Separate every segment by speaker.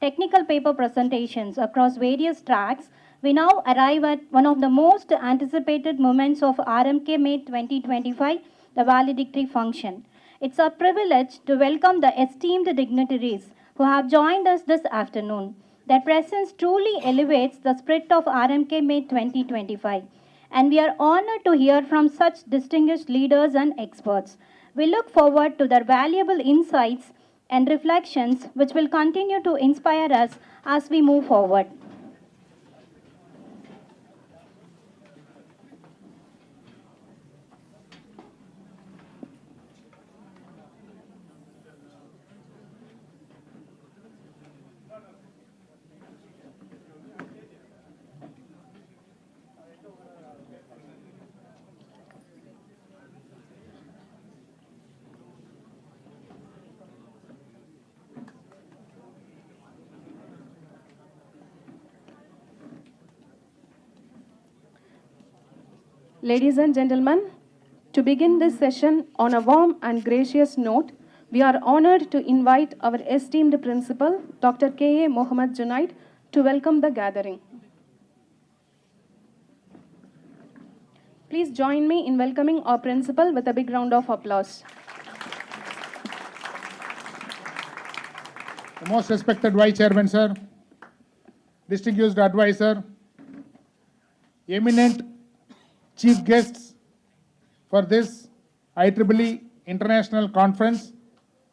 Speaker 1: technical paper presentations across various tracks, we now arrive at one of the most anticipated moments of RMK-Mate 2025, the valedictory function. It's our privilege to welcome the esteemed dignitaries who have joined us this afternoon. Their presence truly elevates the spirit of RMK-Mate 2025, and we are honored to hear from such distinguished leaders and experts. We look forward to their valuable insights and reflections, which will continue to inspire us as we move forward.
Speaker 2: Ladies and gentlemen, to begin this session on a warm and gracious note, we are honored to invite our esteemed principal, Dr. K.A. Mohammed Junaid, to welcome the gathering. Please join me in welcoming our principal with a big round of applause.
Speaker 3: The most respected Vice Chairman, sir, distinguished advisor, eminent chief guests for this IEEE International Conference,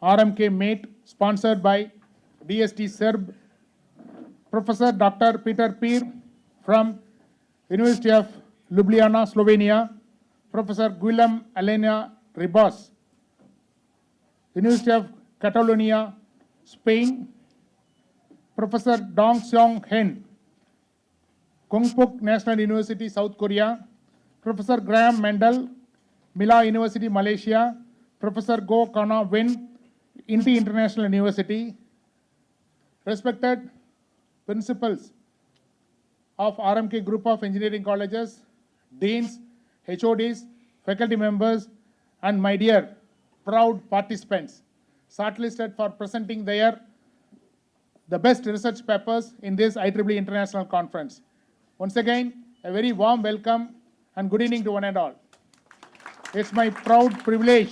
Speaker 3: RMK-Mate, sponsored by DST Serb, Professor Dr. Peter Peer from University of Ljubljana, Slovenia, Professor Guillem Elena Ribas, University of Catalonia, Spain, Professor Dong Seong Hen, Kongpuk National University, South Korea, Professor Graham Mendel, Mila University, Malaysia, Professor Go Kana Win, Inti International University, respected principals of RMK Group of Engineering Colleges, deans, HODs, faculty members, and my dear proud participants, shortlisted for presenting the best research papers in this IEEE International Conference. Once again, a very warm welcome and good evening to one and all. It's my proud privilege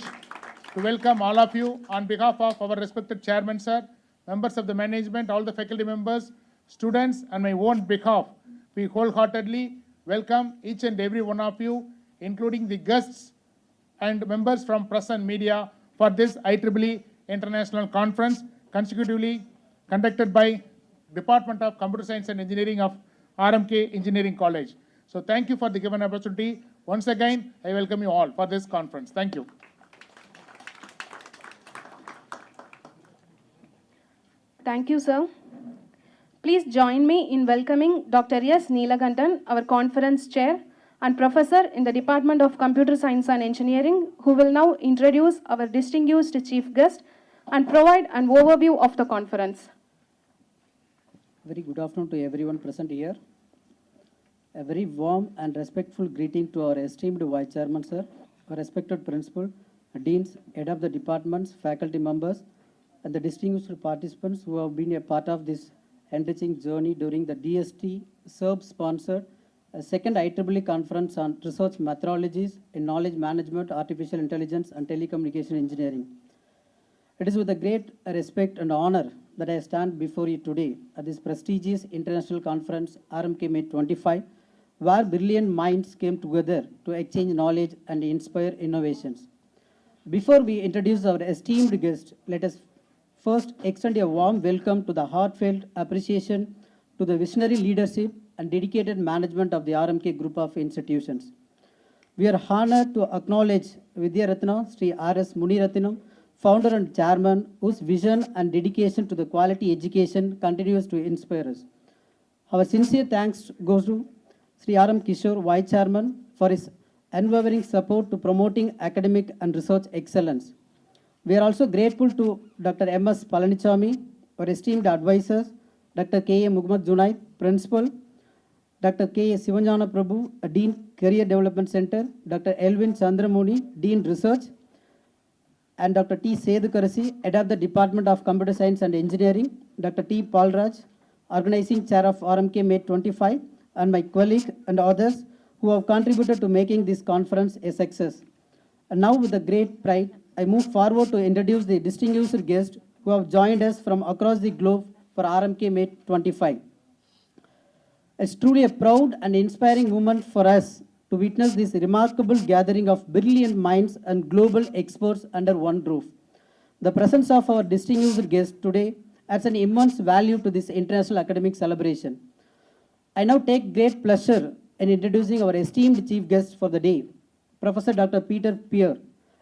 Speaker 3: to welcome all of you on behalf of our respected chairman, sir, members of the management, all the faculty members, students, and my own behalf. We wholeheartedly welcome each and every one of you, including the guests and members from press and media, for this IEEE International Conference, consecutively conducted by Department of Computer Science and Engineering of RMK Engineering College. So thank you for the given opportunity. Once again, I welcome you all for this conference. Thank you.
Speaker 2: Thank you, sir. Please join me in welcoming Dr. S. Neelakantan, our conference chair and professor in the Department of Computer Science and Engineering, who will now introduce our distinguished chief guest and provide an overview of the conference.
Speaker 4: Very good afternoon to everyone present here. A very warm and respectful greeting to our esteemed Vice Chairman, sir, our respected principal, deans, head of the departments, faculty members, and the distinguished participants who have been a part of this enriching journey during the DST Serb-sponsored second IEEE conference on research methodologies in knowledge management, artificial intelligence, and telecommunication engineering. It is with a great respect and honor that I stand before you today at this prestigious international conference, RMK-Mate-2025, where brilliant minds came together to exchange knowledge and inspire innovations. Before we introduce our esteemed guest, let us first extend a warm welcome to the heartfelt appreciation to the visionary leadership and dedicated management of the RMK Group of institutions. We are honored to acknowledge Vidya Ratna, Sri R.S. Muniratnam, founder and chairman, whose vision and dedication to the quality education continues to inspire us. Our sincere thanks goes to Sri R.M. Kishore, Vice Chairman, for his unwavering support to promoting academic and research excellence. We are also grateful to Dr. M.S. Palanichami, our esteemed advisors, Dr. K.A. Mohammed Junaid, Principal, Dr. K.A. Sivanjana Prabhu, Dean, Career Development Center, Dr. Elvin Chandramuni, Dean, Research, and Dr. T. Sedukarasi, Head of the Department of Computer Science and Engineering, Dr. T. Palraj, Organizing Chair of Rmkmate-2025, and my colleague and others who have contributed to making this conference a success. And now with a great pride, I move forward to introduce the distinguished guests who have joined us from across the globe for Rmkmate-2025. It's truly a proud and inspiring moment for us to witness this remarkable gathering of brilliant minds and global experts under one roof. The presence of our distinguished guests today adds an immense value to this international academic celebration. I now take great pleasure in introducing our esteemed chief guest for the day, Professor Dr. Peter Peer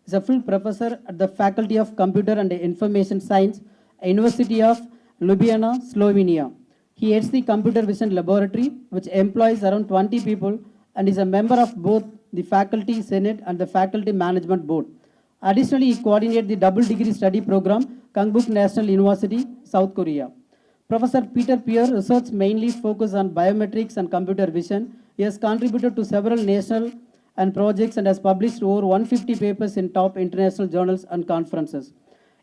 Speaker 4: is a full professor at the Faculty of Computer and Information Science, University of Ljubljana, Slovenia. He heads the Computer Vision Laboratory, which employs around 20 people and is a member of both the Faculty Senate and the Faculty Management Board. Additionally, he coordinates the double degree study program, Gangbuk National University, South Korea. Professor Peter Peer research mainly focuses on biometrics and computer vision. He has contributed to several national and projects and has published over 150 papers in top international journals and conferences.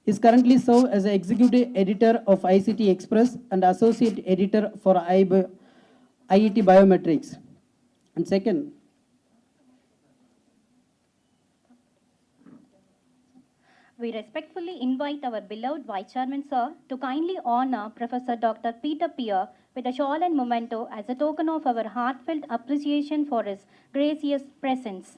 Speaker 4: He is currently served as the executive editor of ICT Express and associate editor for IET Biometrics. And second,
Speaker 1: we respectfully invite our beloved Vice Chairman Sir to kindly honor Professor Dr. Peter Peer with a shawl and memento as a token of our heartfelt appreciation for his gracious presence.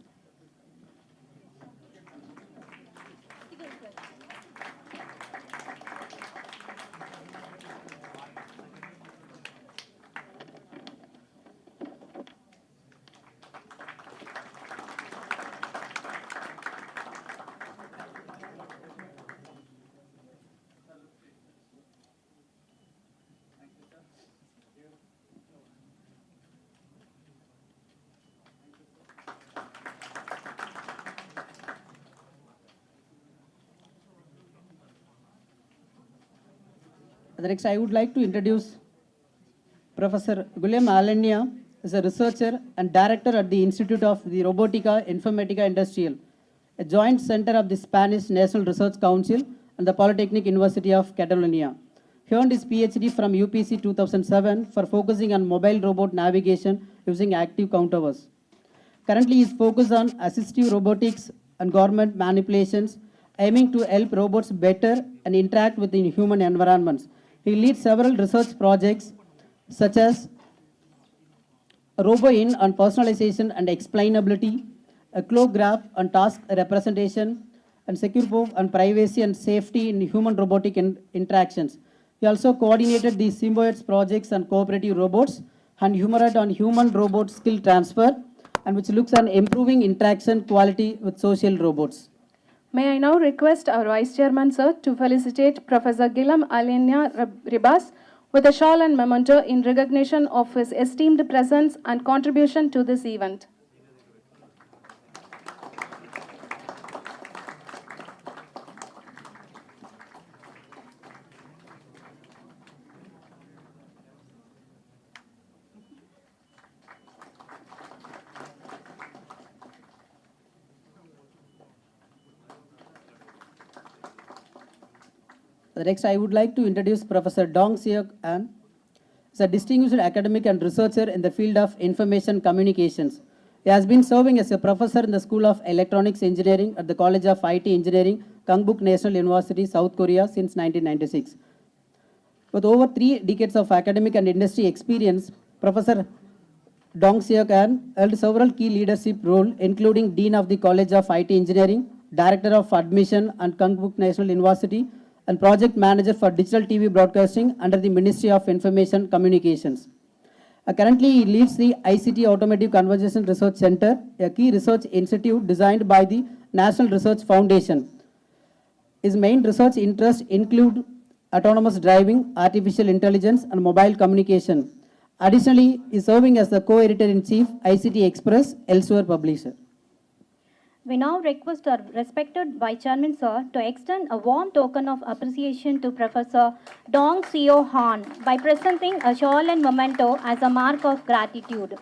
Speaker 4: Next, I would like to introduce Professor Guillem Alenia, is a researcher and director at the Institute of the Robotica Informatica Industrial, a joint center of the Spanish National Research Council and the Polytechnic University of Catalonia. He earned his PhD from UPC 2007 for focusing on mobile robot navigation using active counters. Currently, he is focused on assistive robotics and government manipulations, aiming to help robots better and interact with the human environments. He leads several research projects such as RoboIn on personalization and explainability, a CloGraph on task representation, and SecurePOV on privacy and safety in human robotic interactions. He also coordinated the Symbiotes projects on cooperative robots and Humoroid on human-robot skill transfer, and which looks on improving interaction quality with social robots.
Speaker 2: May I now request our Vice Chairman, Sir, to felicitate Professor Guillem Alenia Ribas with a shawl and memento in recognition of his esteemed presence and contribution to this event.
Speaker 4: Next, I would like to introduce Professor Dong Seok An. He is a distinguished academic and researcher in the field of information communications. He has been serving as a professor in the School of Electronics Engineering at the College of IT Engineering, Gangbuk National University, South Korea since 1996. With over 3 decades of academic and industry experience, Professor Dong Seok An held several key leadership roles, including Dean of the College of IT Engineering, Director of Admission at Gangbuk National University, and Project Manager for Digital TV Broadcasting under the Ministry of Information Communications. Currently, he leads the ICT Automotive Conversation Research Center, a key research institute designed by the National Research Foundation. His main research interests include autonomous driving, artificial intelligence, and mobile communication. Additionally, he is serving as the co-editor-in-chief, ICT Express, elsewhere publisher.
Speaker 1: We now request our respected Vice Chairman Sir to extend a warm token of appreciation to Professor Dong Seo Han by presenting a shawl and memento as a mark of gratitude.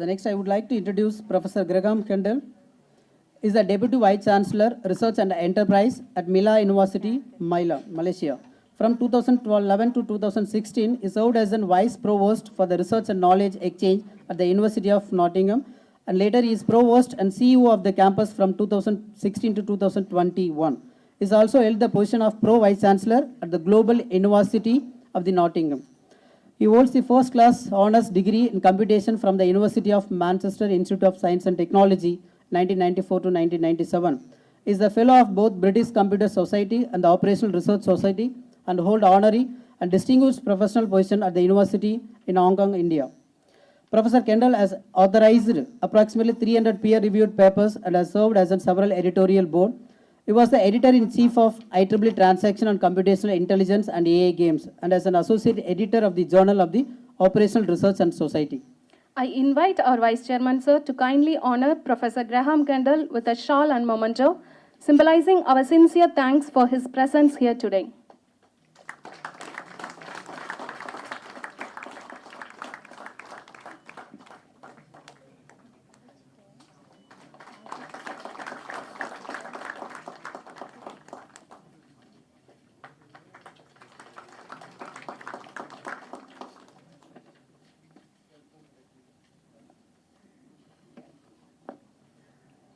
Speaker 4: The next, I would like to introduce Professor Graham Kendall. Is the Deputy Vice Chancellor, Research and Enterprise at Mila University, Malaysia. From 2011 to 2016, he served as a Vice Provost for the Research and Knowledge Exchange at the University of Nottingham, and later he is Provost and CEO of the campus from 2016 to 2021. He has also held the position of Pro Vice Chancellor at the Global University of the Nottingham. He holds the first class honours degree in computation from the University of Manchester Institute of Science and Technology, 1994 to 1997. He is the fellow of both British Computer Society and the Operational Research Society, and hold honorary and distinguished professional position at the university in Hong Kong, India. Professor Kendall has authorized approximately 300 peer-reviewed papers and has served as on several editorial board. He was the editor-in-chief of Ieee Transaction on Computational Intelligence and AI Games, and as an associate editor of the Journal of the Operational Research and Society.
Speaker 2: I invite our Vice Chairman, sir, to kindly honor Professor Graham Kendall with a shawl and memento, symbolizing our sincere thanks for his presence here today.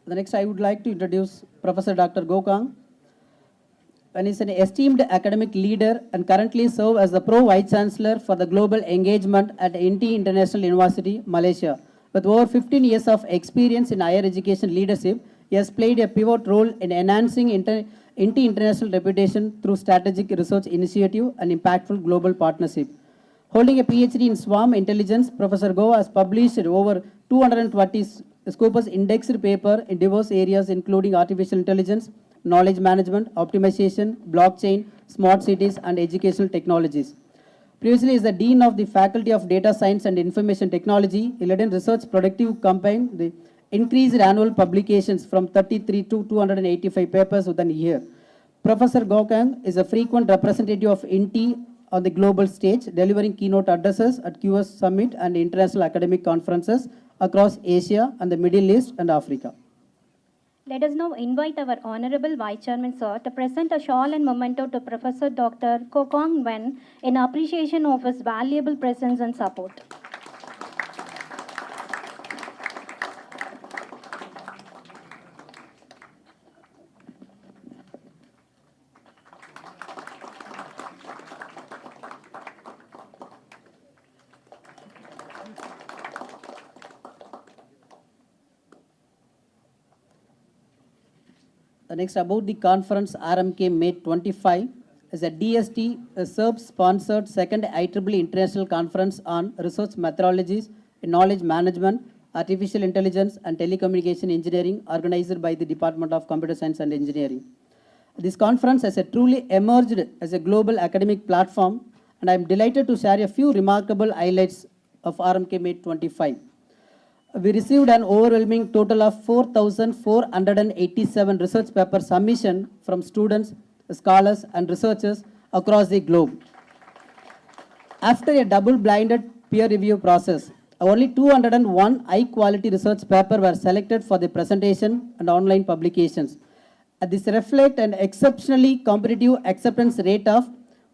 Speaker 4: The next, I would like to introduce Professor Dr. Gokang. And is an esteemed academic leader and currently serves as the Pro Vice Chancellor for the Global Engagement at NT International University, Malaysia. With over 15 years of experience in higher education leadership, he has played a pivot role in enhancing NT International reputation through strategic research initiative and impactful global partnership. Holding a PhD in swarm intelligence, Professor Go has published over 220 Scopus indexed paper in diverse areas including artificial intelligence, knowledge management, optimization, blockchain, smart cities, and educational technologies. Previously, is the Dean of the Faculty of Data Science and Information Technology. He led in research productive campaign, the increased annual publications from 33 to 285 papers within a year. Professor Gokang is a frequent representative of INTI on the global stage, delivering keynote addresses at QS Summit and international academic conferences across Asia and the Middle East and Africa.
Speaker 1: Let us now invite our Honorable Vice Chairman, sir, to present a shawl and memento to Professor Dr. Kokong Wen in appreciation of his valuable presence and support.
Speaker 4: Next, about the conference Rmkmate-2025 is a DST, a SERB-sponsored second IEEE International Conference on Research Methodologies in Knowledge Management, Artificial Intelligence and Telecommunication Engineering, organized by the Department of Computer Science and Engineering. This conference has truly emerged as a global academic platform, and I am delighted to share a few remarkable highlights of Rmkmate-25. We received an overwhelming total of 4,487 research paper submission from students, scholars, and researchers across the globe. After a double-blinded peer review process, only 201 high-quality research papers were selected for the presentation and online publications. This reflects an exceptionally competitive acceptance rate of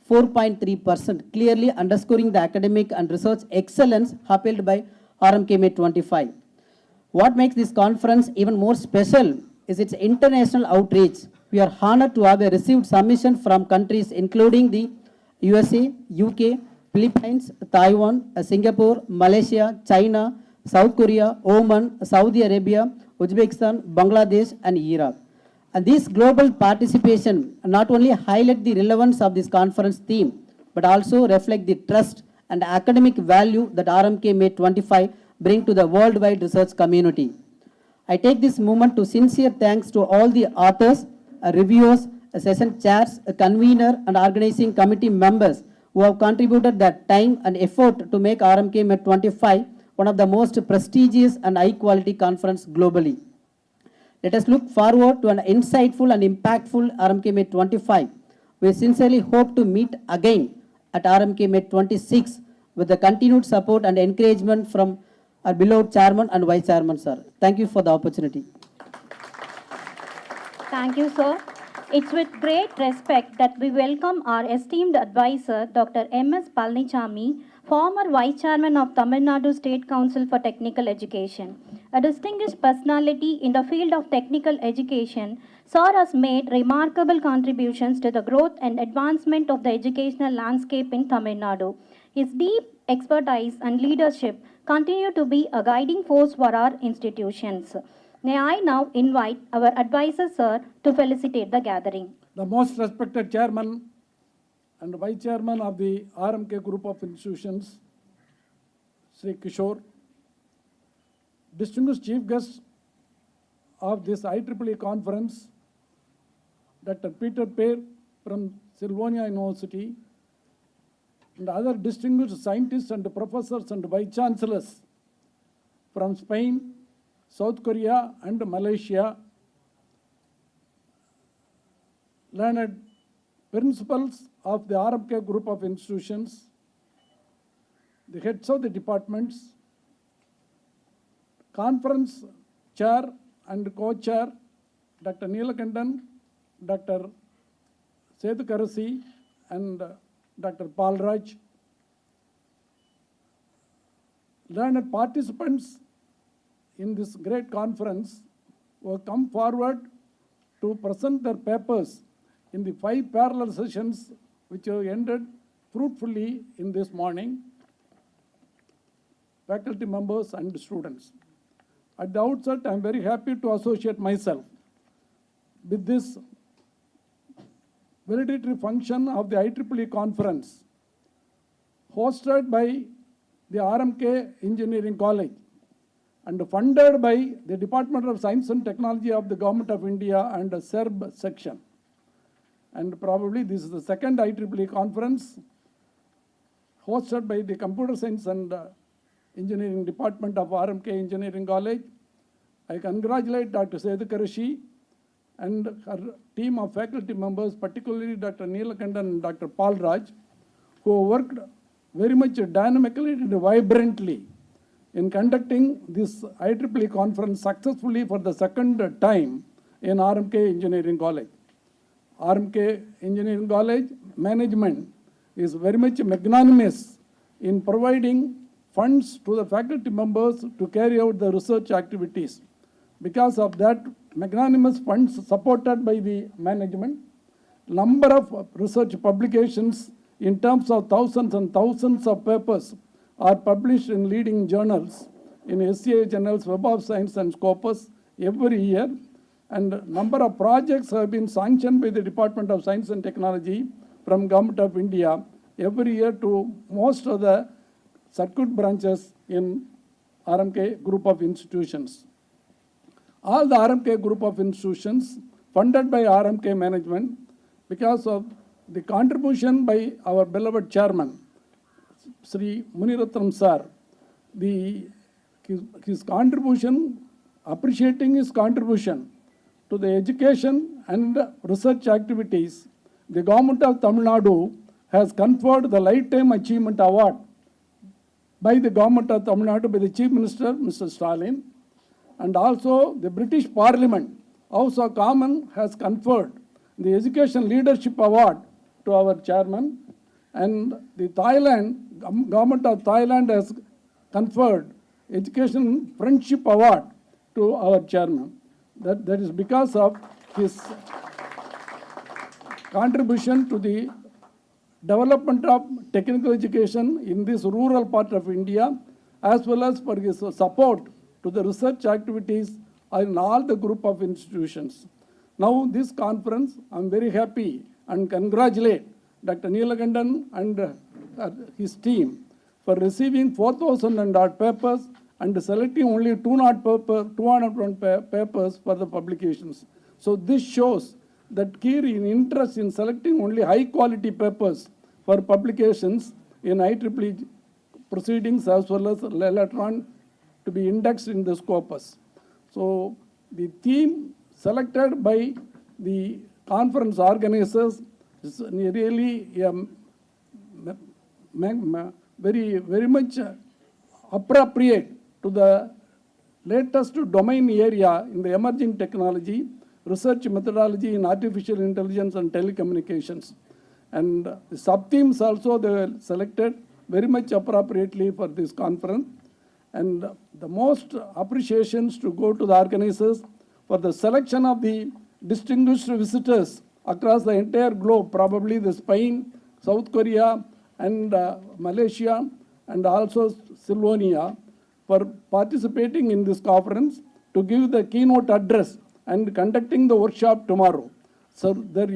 Speaker 4: 4.3%, clearly underscoring the academic and research excellence upheld by Rmkmate-25. What makes this conference even more special is its international outreach. We are honored to have received submission from countries including the USA, UK, Philippines, Taiwan, Singapore, Malaysia, China, South Korea, Oman, Saudi Arabia, Uzbekistan, Bangladesh, and Iraq. And this global participation not only highlight the relevance of this conference theme, but also reflect the trust and academic value that Rmkmate-25 bring to the worldwide research community. I take this moment to sincere thanks to all the authors, reviewers, session chairs, convener, and organizing committee members who have contributed their time and effort to make Rmkmate-25 one of the most prestigious and high-quality conference globally. Let us look forward to an insightful and impactful Rmkmate-25. We sincerely hope to meet again at Rmkmate-26 with the continued support and encouragement from our beloved chairman and vice chairman, sir. Thank you for the opportunity.
Speaker 1: Thank you, sir. It's with great respect that we welcome our esteemed advisor, Dr. M.S. Palnichami, former Vice Chairman of Tamil Nadu State Council for Technical Education. A distinguished personality in the field of technical education, sir has made remarkable contributions to the growth and advancement of the educational landscape in Tamil Nadu. His deep expertise and leadership continue to be a guiding force for our institutions. May I now invite our advisor, sir, to felicitate the gathering.
Speaker 5: The most respected chairman and vice chairman of the RMK group of institutions, Sri Kishore, distinguished chief guest of this IEEE conference, Dr. Peter Pear from Sylvania University, and other distinguished scientists and professors and vice chancellors from Spain, South Korea and Malaysia, learned principals of the RMK group of institutions, the heads of the departments, conference chair and co-chair, Dr. Neelakandan, Dr. Sethu Karasi and Dr. Palraj, learned participants in this great conference will come forward to present their papers in the 5 parallel sessions which have ended fruitfully in this morning, faculty members and students. At the outset, I am very happy to associate myself with this valedictory function of the IEEE conference hosted by the RMK Engineering College and funded by the Department of Science and Technology of the Government of India and the CERB section. And probably this is the second IEEE conference hosted by the Computer Science and Engineering Department of RMK Engineering College. I congratulate Dr. Sethu Karasi and her team of faculty members, particularly Dr. Neelakandan and Dr. Palraj, who worked very much dynamically and vibrantly in conducting this IEEE conference successfully for the second time in RMK Engineering College. RMK Engineering College management is very much magnanimous in providing funds to the faculty members to carry out the research activities. Because of that magnanimous funds supported by the management, number of research publications in terms of thousands and thousands of papers are published in leading journals, in SCI journals, Web of Science and Scopus every year, and number of projects have been sanctioned by the Department of Science and Technology from Government of India every year to most of the circuit branches in RMK group of institutions. All the RMK group of institutions funded by RMK management because of the contribution by our beloved chairman, Sri Muniratnam sir, his contribution, appreciating his contribution to the education and research activities, the government of Tamil Nadu has conferred the Lifetime Achievement Award by the government of Tamil Nadu, by the Chief Minister, Mr. Stalin, and also the British Parliament, House of Commons, has conferred the Education Leadership Award to our chairman, and the government of Thailand has conferred Education Friendship Award to our chairman. That is because of his contribution to the development of technical education in this rural part of India, as well as for his support to the research activities in all the group of institutions. Now this conference, I am very happy and congratulate Dr. Neelakandan and his team for receiving 4,000 and odd papers and selecting only 201 papers for the publications. So this shows that keen interest in selecting only high quality papers for publications in IEEE proceedings as well as electron to be indexed in the Scopus. So the theme selected by the conference organizers is really very much appropriate to the latest domain area in the emerging technology, research methodology in artificial intelligence and telecommunications. And the sub-themes also they were selected very much appropriately for this conference. And the most appreciations to go to the organizers for the selection of the distinguished visitors across the entire globe, probably the Spain, South Korea, and Malaysia, and also Slovenia, for participating in this conference to give the keynote address and conducting the workshop tomorrow. So their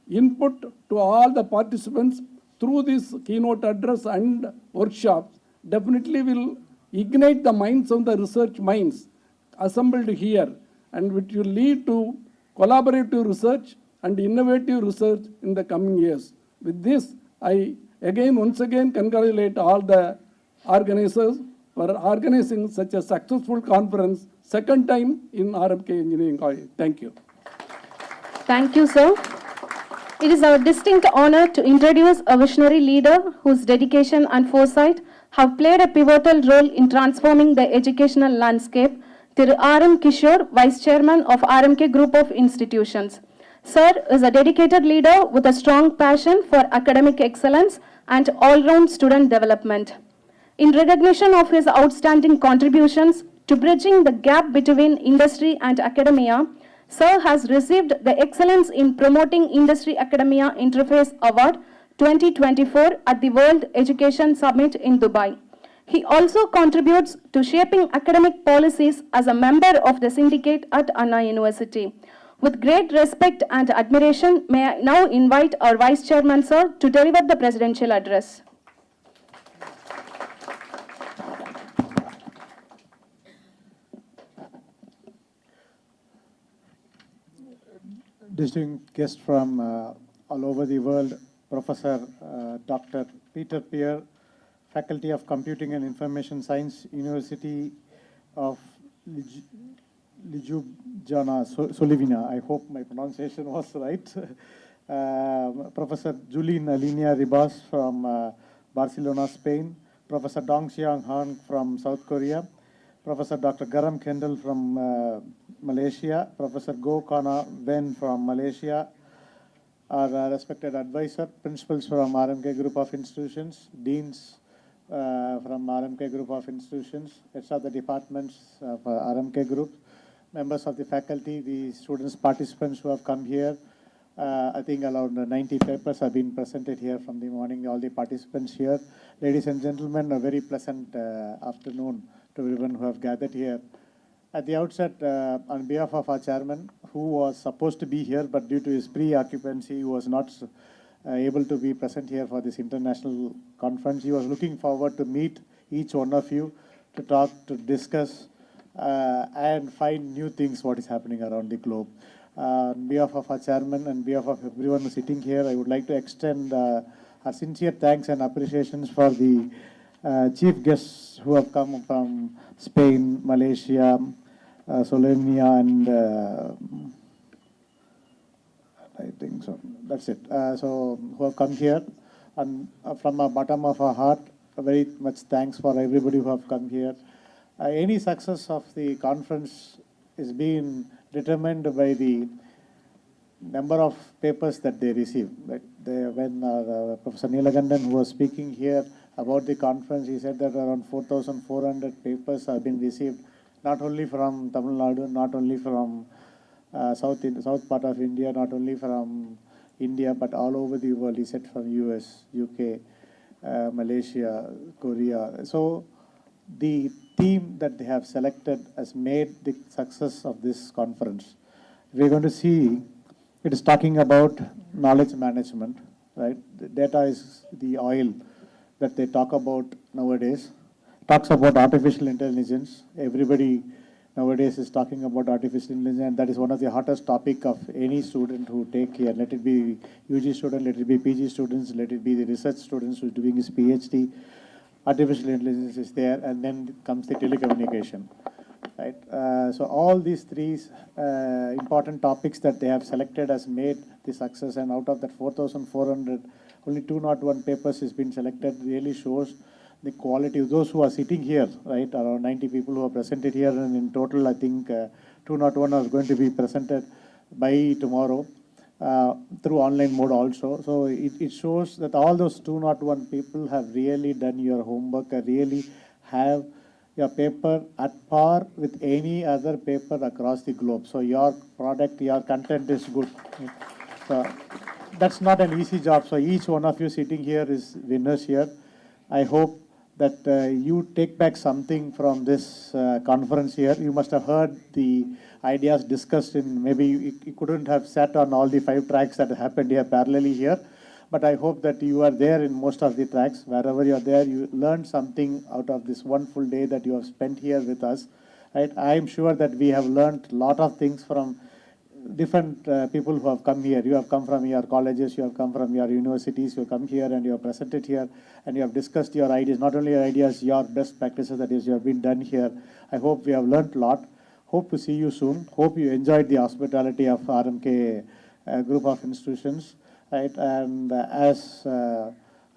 Speaker 5: input to all the participants through this keynote address and workshops definitely will ignite the minds of the research minds assembled here, and which will lead to collaborative research and innovative research in the coming years. With this, I once again congratulate all the organizers for organizing such a successful conference, second time in RMK Engineering College. Thank you.
Speaker 2: Thank you, sir. It is our distinct honor to introduce a visionary leader whose dedication and foresight have played a pivotal role in transforming the educational landscape, Thiru R.M. Kishore, Vice Chairman of RMK Group of Institutions. Sir is a dedicated leader with a strong passion for academic excellence and all-round student development. In recognition of his outstanding contributions to bridging the gap between industry and academia, Sir has received the Excellence in Promoting Industry Academia Interface Award 2024 at the World Education Summit in Dubai. He also contributes to shaping academic policies as a member of the syndicate at Anna University. With great respect and admiration, may I now invite our Vice Chairman, Sir, to deliver the presidential address.
Speaker 6: Distinguished guests from all over the world, Professor Dr. Peter Peer, Faculty of Computing and Information Science, University of Ljubljana, Slovenia. I hope my pronunciation was right. Professor Julien Alinia Ribas from Barcelona, Spain. Professor Dong Xiang Han from South Korea. Professor Dr. Garam Kendall from Malaysia. Professor Go Kana Wen from Malaysia. Our respected advisor, principals from RMK Group of Institutions, deans from RMK Group of Institutions, heads of the departments of RMK Group, members of the faculty, the students, participants who have come here. I think around 90 papers have been presented here from the morning, all the participants here. Ladies and gentlemen, a very pleasant afternoon to everyone who have gathered here. At the outset, on behalf of our chairman, who was supposed to be here, but due to his pre-occupancy, he was not able to be present here for this international conference. He was looking forward to meet each one of you, to talk, to discuss, and find new things, what is happening around the globe. On behalf of our chairman and behalf of everyone sitting here, I would like to extend our sincere thanks and appreciations for the chief guests who have come from Spain, Malaysia, Slovenia, and I think so. That's it. So who have come here, and from the bottom of our heart, very much thanks for everybody who have come here. Any success of the conference is being determined by the number of papers that they receive. When Professor Neelakandan, who was speaking here about the conference, he said that around 4,400 papers have been received, not only from Tamil Nadu, not only from south part of India, not only from India, but all over the world. He said from US, UK, Malaysia, Korea. So the theme that they have selected has made the success of this conference. We're going to see, it is talking about knowledge management, right? The data is the oil that they talk about nowadays. Talks about artificial intelligence. Everybody nowadays is talking about artificial intelligence, and that is one of the hottest topic of any student who take here. Let it be UG student, let it be PG students, let it be the research students who is doing his PhD. Artificial intelligence is there, and then comes the telecommunication, right? So all these three important topics that they have selected has made the success, and out of that 4,400, only 201 papers has been selected, really shows the quality of those who are sitting here, right, around 90 people who are presented here, and in total, I think 201 are going to be presented by tomorrow through online mode also. So it shows that all those 201 people have really done your homework and really have your paper at par with any other paper across the globe. So your product, your content is good. So that's not an easy job. So each one of you sitting here is winners here. I hope that you take back something from this conference here. You must have heard the ideas discussed in, maybe you couldn't have sat on all the 5 tracks that happened here parallelly here, but I hope that you are there in most of the tracks. Wherever you are there, you learned something out of this one full day that you have spent here with us. Right? I am sure that we have learned a lot of things from different people who have come here. You have come from your colleges, you have come from your universities, you have come here and you have presented here and you have discussed your ideas, not only your ideas, your best practices that is you have been done here. I hope we have learned a lot. Hope to see you soon. Hope you enjoyed the hospitality of RMK group of institutions. Right? And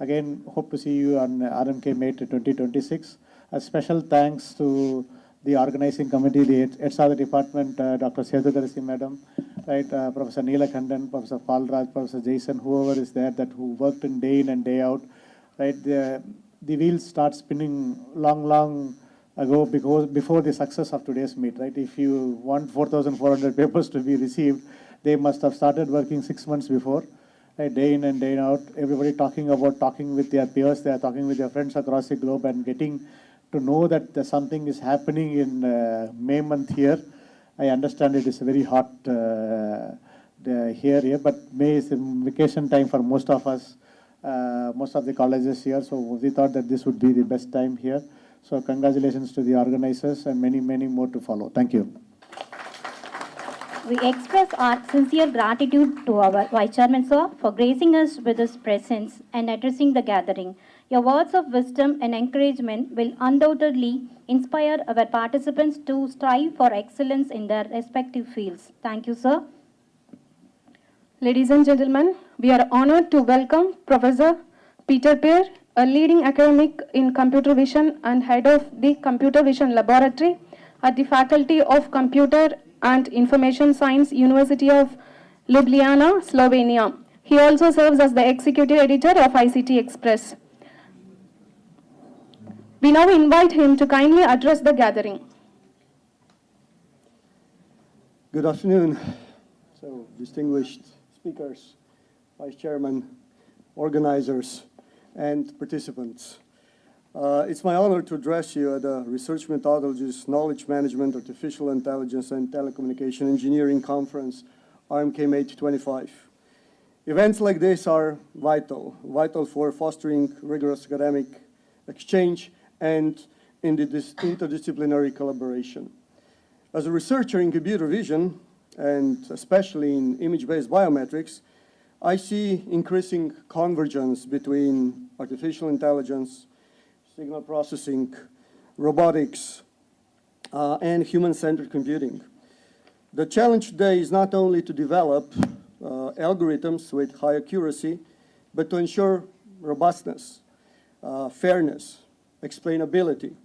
Speaker 6: again, hope to see you on Rmkmate 2026. A special thanks to the organizing committee, the heads of the department, Dr. Sethukarasi Madam, right, Professor Neelakandan, Professor Palraj, Professor Jason, whoever is there that who worked in and day out, right, the wheels start spinning long ago before the success of today's meet, right. If you want 4,400 papers to be received, they must have started working 6 months before, right, day in and day out, everybody talking with their peers, they are talking with their friends across the globe and getting to know that something is happening in May month here. I understand it is very hot here, but May is vacation time for most of us, most of the colleges here. So we thought that this would be the best time here. So congratulations to the organizers and many more to follow. Thank you.
Speaker 1: We express our sincere gratitude to our Vice Chairman, sir, for gracing us with his presence and addressing the gathering. Your words of wisdom and encouragement will undoubtedly inspire our participants to strive for excellence in their respective fields. Thank you, sir.
Speaker 2: Ladies and gentlemen, we are honored to welcome Professor Peter Peer, a leading academic in computer vision and head of the Computer Vision Laboratory at the Faculty of Computer and Information Science, University of Ljubljana, Slovenia. He also serves as the executive editor of ICT Express. We now invite him to kindly address the gathering.
Speaker 7: Good afternoon. So, distinguished speakers, Vice Chairman, organizers, and participants. It's my honor to address you at the Research Methodologies, Knowledge Management, Artificial Intelligence, and Telecommunication Engineering Conference, Rmkmate-2025. Events like this are vital for fostering rigorous academic exchange and in the interdisciplinary collaboration. As a researcher in computer vision, and especially in image-based biometrics, I see increasing convergence between artificial intelligence, signal processing, robotics, and human-centered computing. The challenge today is not only to develop algorithms with high accuracy, but to ensure robustness, fairness, explainability,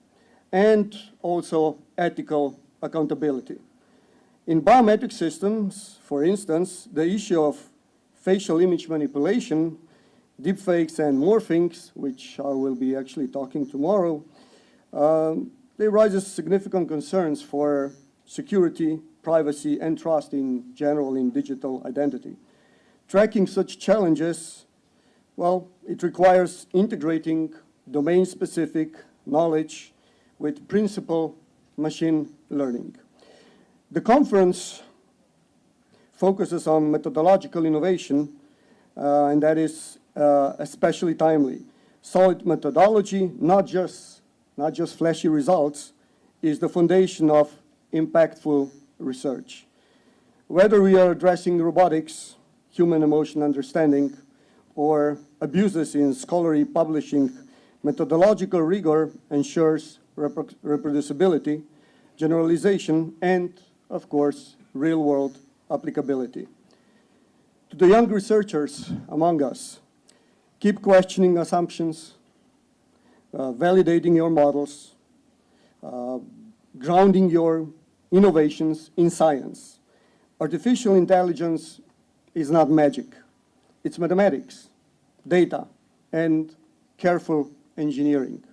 Speaker 7: and also ethical accountability. In biometric systems, for instance, the issue of facial image manipulation, deepfakes and morphings, which I will be actually talking tomorrow, they raise significant concerns for security, privacy, and trust in general in digital identity. Tracking such challenges, well, it requires integrating domain-specific knowledge with principal machine learning. The conference focuses on methodological innovation, and that is especially timely. Solid methodology, not just flashy results, is the foundation of impactful research. Whether we are addressing robotics, human emotion understanding, or abuses in scholarly publishing, methodological rigor ensures reproducibility, generalization, and, of course, real-world applicability. To the young researchers among us, keep questioning assumptions, validating your models, grounding your innovations in science. Artificial intelligence is not magic. It's mathematics, data, and careful engineering.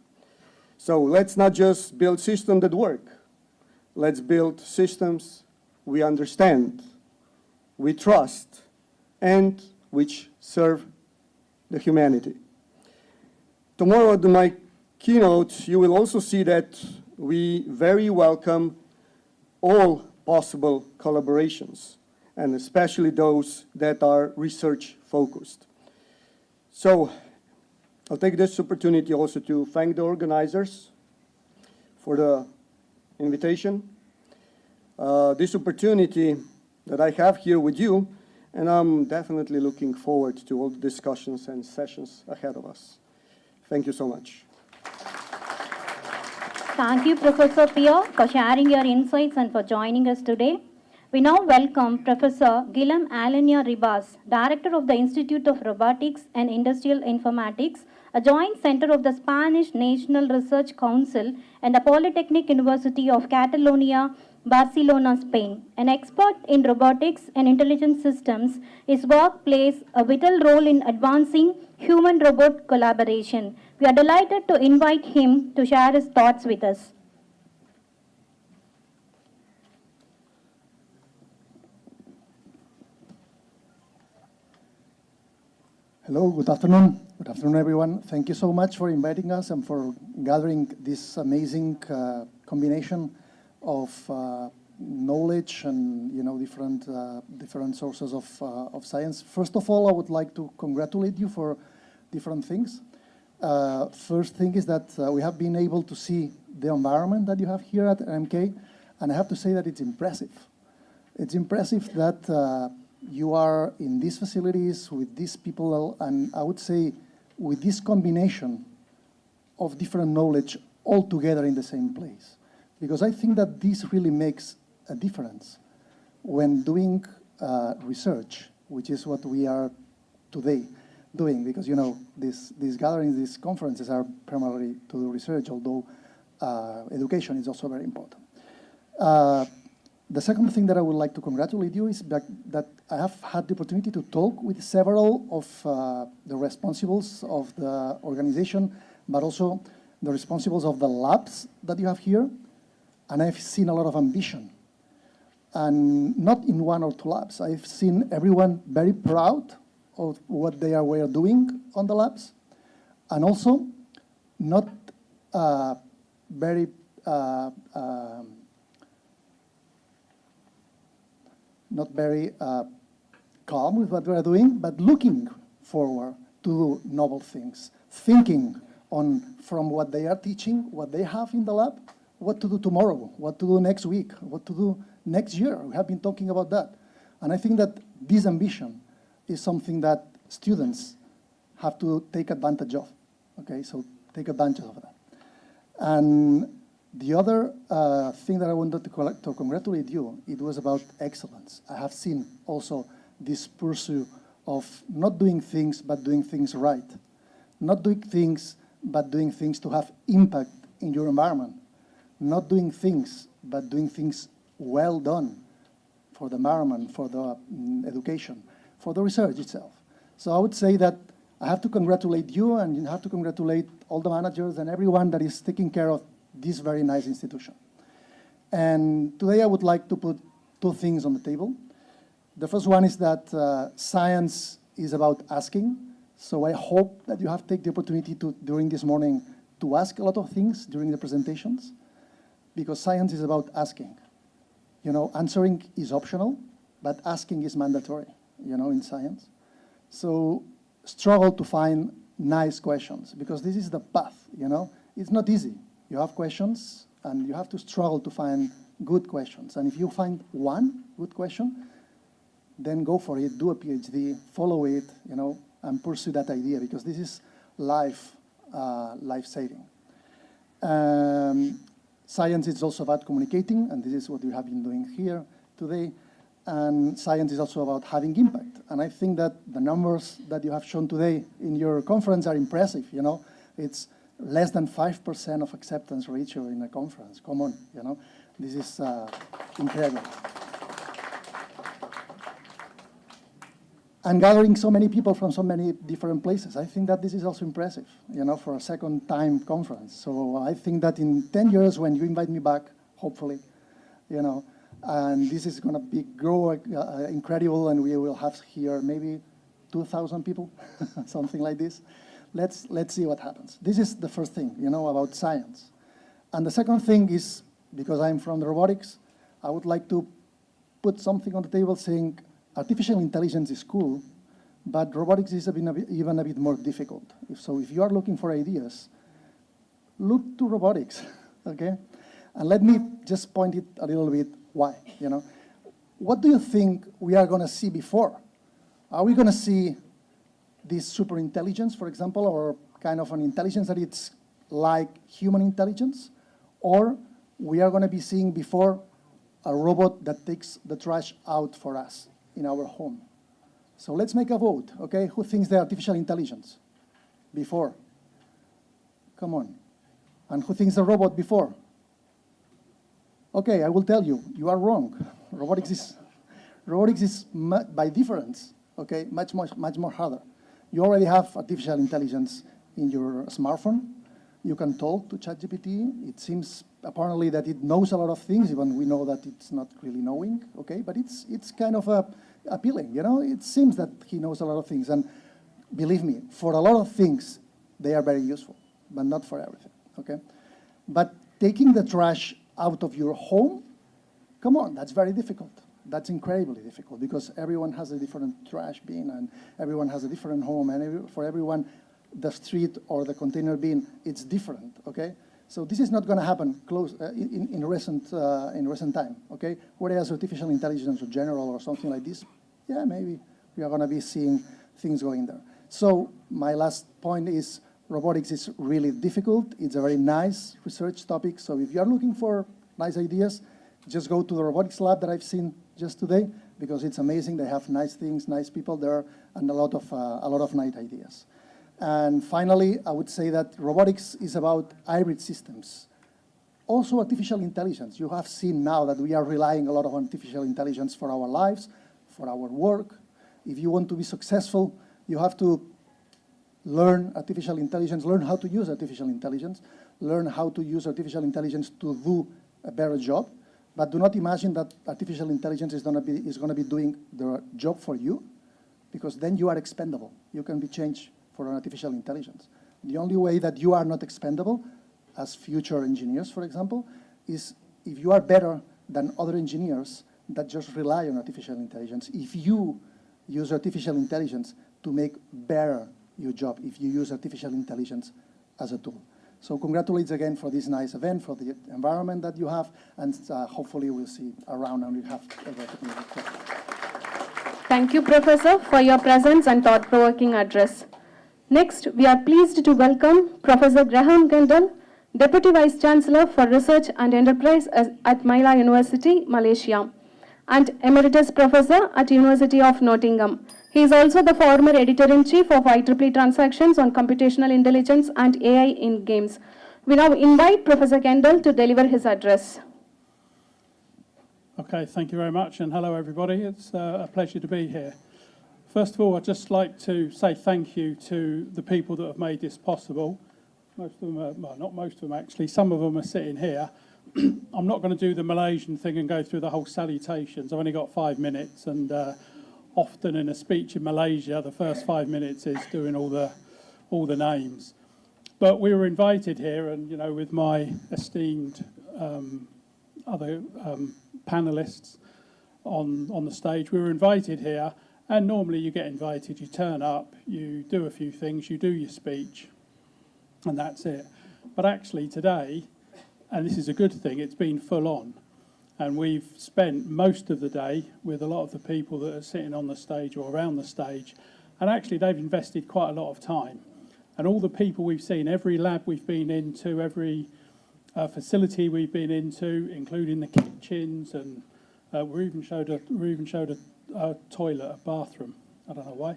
Speaker 7: So let's not just build systems that work. Let's build systems we understand, we trust, and which serve the humanity. Tomorrow at my keynote, you will also see that we very welcome all possible collaborations, and especially those that are research-focused. So I'll take this opportunity also to thank the organizers for the invitation, this opportunity that I have here with you, and I'm definitely looking forward to all the discussions and sessions ahead of us. Thank you so much.
Speaker 1: Thank you, Professor Pia, for sharing your insights and for joining us today. We now welcome Professor Guillem Alenia Ribas, Director of the Institute of Robotics and Industrial Informatics, a joint center of the Spanish National Research Council and the Polytechnic University of Catalonia, Barcelona, Spain. An expert in robotics and intelligent systems, his work plays a vital role in advancing human-robot collaboration. We are delighted to invite him to share his thoughts with us.
Speaker 8: Hello, good afternoon. Good afternoon, everyone. Thank you so much for inviting us and for gathering this amazing combination of knowledge and different sources of science. First of all, I would like to congratulate you for different things. First thing is that we have been able to see the environment that you have here at RMK, and I have to say that it's impressive. It's impressive that you are in these facilities with these people, and I would say with this combination of different knowledge all together in the same place. Because I think that this really makes a difference when doing research, which is what we are today doing, because these gatherings, these conferences are primarily to do research, although education is also very important. The second thing that I would like to congratulate you is that I have had the opportunity to talk with several of the responsibles of the organization, but also the responsibles of the labs that you have here, and I've seen a lot of ambition. And not in one or two labs. I've seen everyone very proud of what they were doing on the labs, and also not very calm with what we are doing, but looking forward to do novel things, thinking from what they are teaching, what they have in the lab, what to do tomorrow, what to do next week, what to do next year. We have been talking about that. And I think that this ambition is something that students have to take advantage of. Okay, so take advantage of that. And the other thing that I wanted to congratulate you, it was about excellence. I have seen also this pursuit of not doing things, but doing things right. Not doing things, but doing things to have impact in your environment. Not doing things, but doing things well done for the environment, for the education, for the research itself. So I would say that I have to congratulate you, and you have to congratulate all the managers and everyone that is taking care of this very nice institution. And today I would like to put two things on the table. The first one is that science is about asking. So I hope that you have taken the opportunity during this morning to ask a lot of things during the presentations, because science is about asking. Answering is optional, but asking is mandatory, in science. So struggle to find nice questions, because this is the path, It's not easy. You have questions, and you have to struggle to find good questions. And if you find one good question, then go for it, do a PhD, follow it, and pursue that idea, because this is life-saving. Science is also about communicating, and this is what we have been doing here today. And science is also about having impact. And I think that the numbers that you have shown today in your conference are impressive, It's less than 5% of acceptance ratio in a conference. Come on, you know, this is incredible. And gathering so many people from so many different places. I think that this is also impressive, you know, for a second time conference. So I think that in 10 years, when you invite me back, hopefully, you know, and this is gonna grow incredible, and we will have here maybe 2,000 people, something like this. Let's see what happens. This is the first thing, you know, about science. And the second thing is, because I'm from the robotics, I would like to put something on the table saying, artificial intelligence is cool, but robotics is even a bit more difficult. So if you are looking for ideas, look to robotics, okay? And let me just point it a little bit why, you know? What do you think we are gonna see before? Are we gonna see this super intelligence, for example, or kind of an intelligence that it's like human intelligence? Or we are gonna be seeing before a robot that takes the trash out for us in our home? So let's make a vote, okay? Who thinks the artificial intelligence before? Come on. And who thinks the robot before? Okay, I will tell you, you are wrong. Robotics is by difference, okay, much more harder. You already have artificial intelligence in your smartphone. You can talk to ChatGPT. It seems apparently that it knows a lot of things, even we know that it's not really knowing, okay? But it's kind of appealing, you know? It seems that he knows a lot of things. And believe me, for a lot of things, they are very useful, but not for everything, okay? But taking the trash out of your home, come on, that's very difficult. That's incredibly difficult, because everyone has a different trash bin, and everyone has a different home, and for everyone, the street or the container bin, it's different, okay? So this is not gonna happen in recent time, okay? Whereas artificial intelligence or general or something like this, yeah, maybe we are gonna be seeing things going there. So my last point is, robotics is really difficult. It's a very nice research topic. So if you are looking for nice ideas, just go to the robotics lab that I've seen just today, because it's amazing. They have nice things, nice people there, and a lot of nice ideas. And finally, I would say that robotics is about hybrid systems. Also artificial intelligence. You have seen now that we are relying a lot on artificial intelligence for our lives, for our work. If you want to be successful, you have to learn artificial intelligence, learn how to use artificial intelligence, learn how to use artificial intelligence to do a better job. But do not imagine that artificial intelligence is going to be doing the job for you, because then you are expendable. You can be changed for an artificial intelligence. The only way that you are not expendable as future engineers, for example, is if you are better than other engineers that just rely on artificial intelligence. If you use artificial intelligence to make better your job, if you use artificial intelligence as a tool. So congratulations again for this nice event, for the environment that you have, and hopefully we'll see around and we have a recognition.
Speaker 2: Thank you, Professor, for your presence and thought-provoking address. Next, we are pleased to welcome Professor Rmkmate, Deputy Vice Chancellor for Research and Enterprise at Malaya University, Malaysia, and Emeritus Professor at University of Nottingham. He is also the former Editor-in-Chief of Ieee Transactions on Computational Intelligence and AI in Games. We now invite Professor Kendall to deliver his address.
Speaker 9: Okay, thank you very much, and hello everybody. It's a pleasure to be here. First of all, I'd just like to say thank you to the people that have made this possible. Most of them are, well, not most of them actually, some of them are sitting here. I'm not going to do the Malaysian thing and go through the whole salutations. I've only got 5 minutes, and often in a speech in Malaysia, the first 5 minutes is doing all the names. But we were invited here, and you know, with my esteemed other panelists on the stage, we were invited here. And normally you get invited, you turn up, you do a few things, you do your speech, and that's it. But actually today, and this is a good thing, it's been full on. And we've spent most of the day with a lot of the people that are sitting on the stage or around the stage. And actually they've invested quite a lot of time. And all the people we've seen, every lab we've been into, every facility we've been into, including the kitchens, and we even showed a toilet, a bathroom. I don't know why.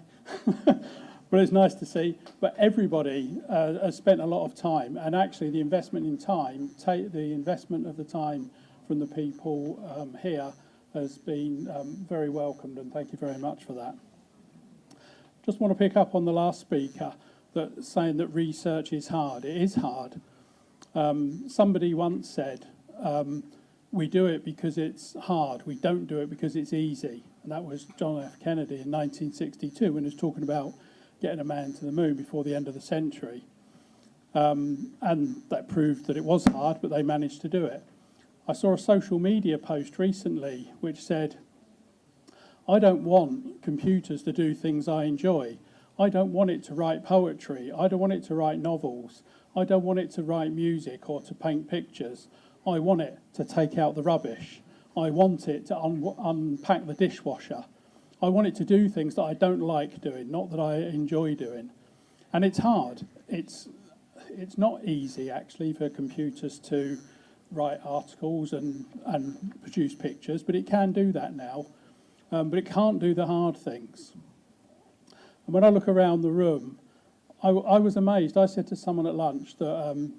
Speaker 9: Well, it's nice to see, but everybody has spent a lot of time, and actually the investment in time, the investment of the time from the people here has been very welcomed, and thank you very much for that. Just want to pick up on the last speaker, that saying that research is hard. It is hard. Somebody once said, we do it because it's hard, we don't do it because it's easy. And that was John F. Kennedy in 1962 when he was talking about getting a man to the moon before the end of the century. And that proved that it was hard, but they managed to do it. I saw a social media post recently which said, I don't want computers to do things I enjoy. I don't want it to write poetry. I don't want it to write novels. I don't want it to write music or to paint pictures. I want it to take out the rubbish. I want it to unpack the dishwasher. I want it to do things that I don't like doing, not that I enjoy doing. And it's hard. It's not easy, actually, for computers to write articles and produce pictures, but it can do that now. But it can't do the hard things. And when I look around the room, I was amazed. I said to someone at lunch that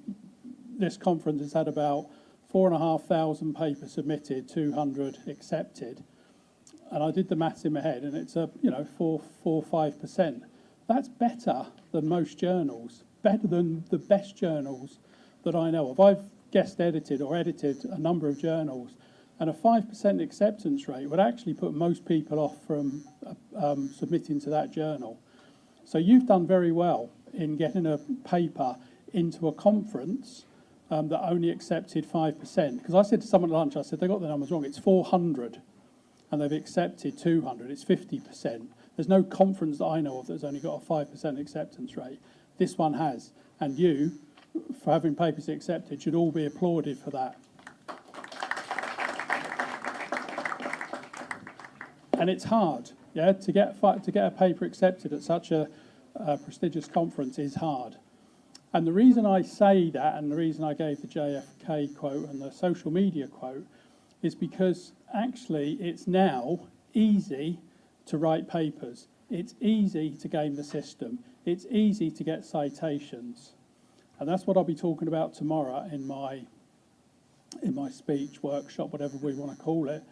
Speaker 9: this conference has had about 4,500 papers submitted, 200 accepted. And I did the maths in my head, and it's 4-5%. That's better than most journals, better than the best journals that I know of. I've guest edited or edited a number of journals, and a 5% acceptance rate would actually put most people off from submitting to that journal. So you've done very well in getting a paper into a conference that only accepted 5%. Because I said to someone at lunch, I said, they got the numbers wrong. It's 400, and they've accepted 200. It's 50%. There's no conference that I know of that's only got a 5% acceptance rate. This one has. And you, for having papers accepted, should all be applauded for that. And it's hard, yeah, to get a paper accepted at such a prestigious conference is hard. And the reason I say that, and the reason I gave the JFK quote and the social media quote, is because actually it's now easy to write papers. It's easy to game the system. It's easy to get citations. And that's what I'll be talking about tomorrow in my speech, workshop, whatever we want to call it.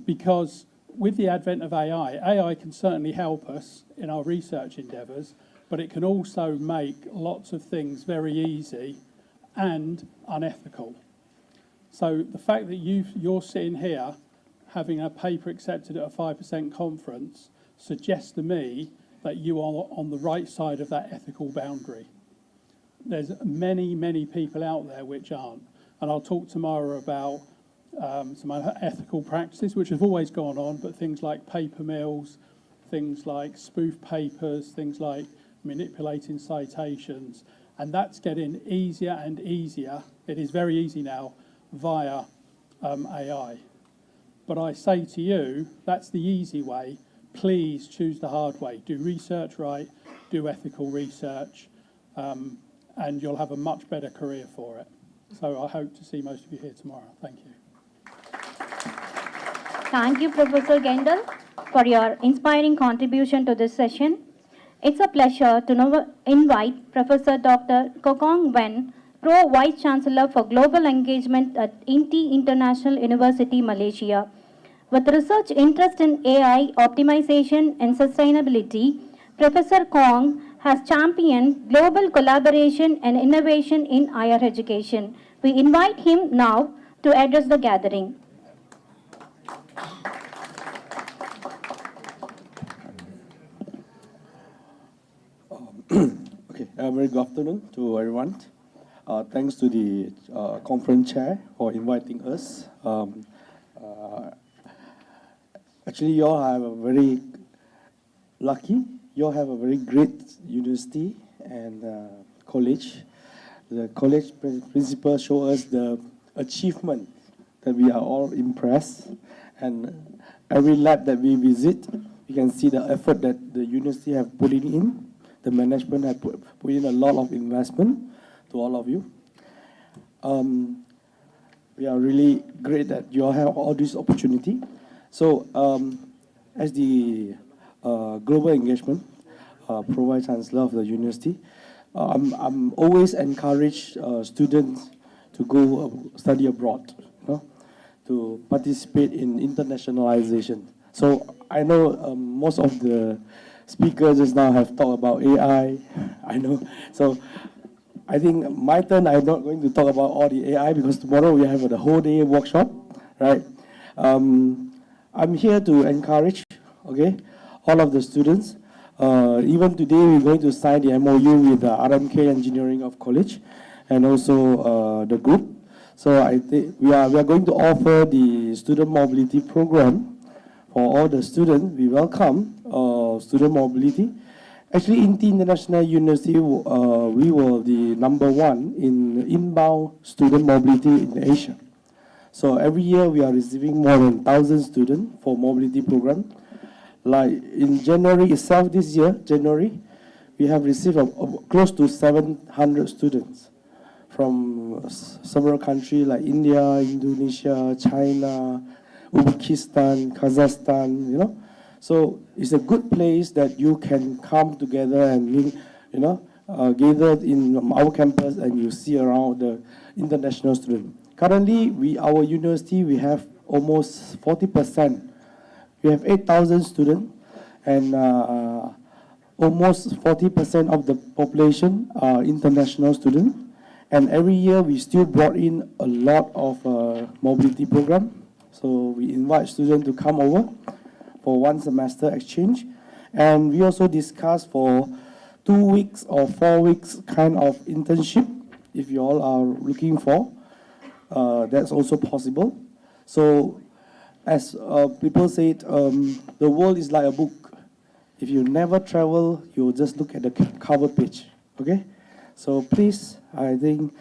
Speaker 9: Because with the advent of AI can certainly help us in our research endeavours, but it can also make lots of things very easy and unethical. So the fact that you're sitting here having a paper accepted at a 5% conference suggests to me that you are on the right side of that ethical boundary. There's many, many people out there which aren't. And I'll talk tomorrow about some ethical practices which have always gone on, but things like paper mills, things like spoof papers, things like manipulating citations, and that's getting easier and easier. It is very easy now via AI. But I say to you, that's the easy way. Please choose the hard way. Do research right, do ethical research, and you'll have a much better career for it. So I hope to see most of you here tomorrow. Thank you.
Speaker 1: Thank you, Professor Gendel, for your inspiring contribution to this session. It's a pleasure to now invite Professor Dr. Kokong Wen, Pro Vice Chancellor for Global Engagement at INTI International University, Malaysia. With research interest in AI, optimization, and sustainability, Professor Kong has championed global collaboration and innovation in higher education. We invite him now to address the gathering.
Speaker 10: Okay, very good afternoon to everyone. Thanks to the conference chair for inviting us. Actually, you all have a very lucky. You all have a very great university and college. The college principal show us the achievement that we are all impressed. And every lab that we visit, you can see the effort that the university have put in. The management have put in a lot of investment to all of you. We are really great that you all have all this opportunity. So as the global engagement, Pro Vice Chancellor of the university. I'm always encourage students to go study abroad, to participate in internationalization. So I know most of the speakers just now have talked about AI. I know. So I think my turn, I'm not going to talk about all the AI because tomorrow we have the whole day workshop, right? I'm here to encourage, okay, all of the students. Even today, we're going to sign the MOU with the RMK Engineering of College and also the group. So I think we are going to offer the student mobility program for all the students. We welcome student mobility. Actually, Inti International University, we were the #1 in inbound student mobility in Asia. So every year we are receiving more than 1,000 students for mobility program. Like in January itself, this year, January, we have received close to 700 students from several countries like India, Indonesia, China, Uzbekistan, Kazakhstan, So it's a good place that you can come together and meet, gather in our campus and you see around the international students. Currently, our university, we have almost 40%. We have 8,000 students, and almost 40% of the population are international students. And every year, we still brought in a lot of mobility program. So we invite students to come over for 1 semester exchange. And we also discuss for 2 weeks or 4 weeks kind of internship, if you all are looking for. That's also possible. So as people say, the world is like a book. If you never travel, you just look at the cover page, okay? So please, I think,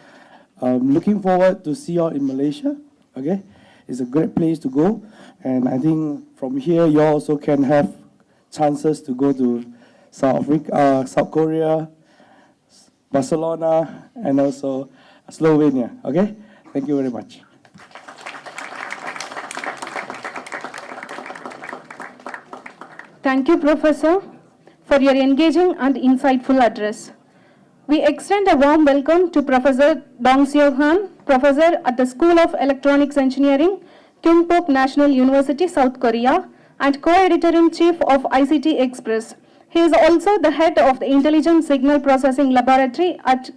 Speaker 10: looking forward to see you all in Malaysia, okay? It's a great place to go. And I think from here, you also can have chances to go to South Africa, South Korea, Barcelona, and also Slovenia, okay? Thank you very much.
Speaker 2: Thank you, Professor, for your engaging and insightful address. We extend a warm welcome to Professor Dong Seo Han, Professor at the School of Electronics Engineering, Kyungpook National University, South Korea, and Co-Editor-in-Chief of ICT Express. He is also the head of the Intelligent Signal Processing Laboratory at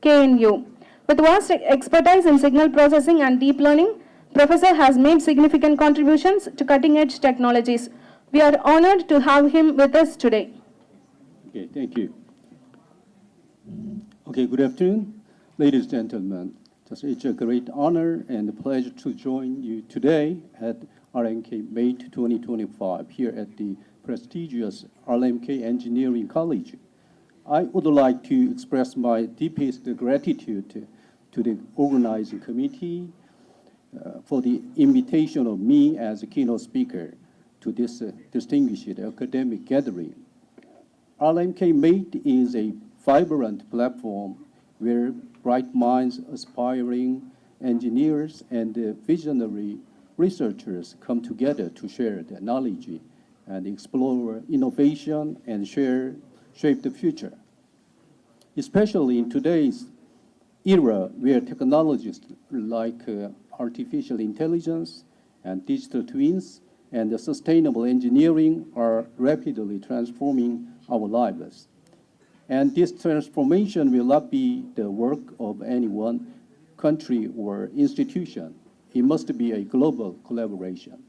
Speaker 2: KNU. With vast expertise in signal processing and deep learning, Professor has made significant contributions to cutting-edge technologies. We are honored to have him with us today.
Speaker 11: Okay, thank you. Okay, good afternoon, ladies and gentlemen. It's a great honor and a pleasure to join you today at Rmkmate-2025 here at the prestigious RMK Engineering College. I would like to express my deepest gratitude to the organizing committee for the invitation of me as a keynote speaker to this distinguished academic gathering. Rmkmate is a vibrant platform where bright minds, aspiring engineers, and visionary researchers come together to share their knowledge and explore innovation and shape the future. Especially in today's era where technologies like artificial intelligence and digital twins and sustainable engineering are rapidly transforming our lives. And this transformation will not be the work of any one country or institution. It must be a global collaboration.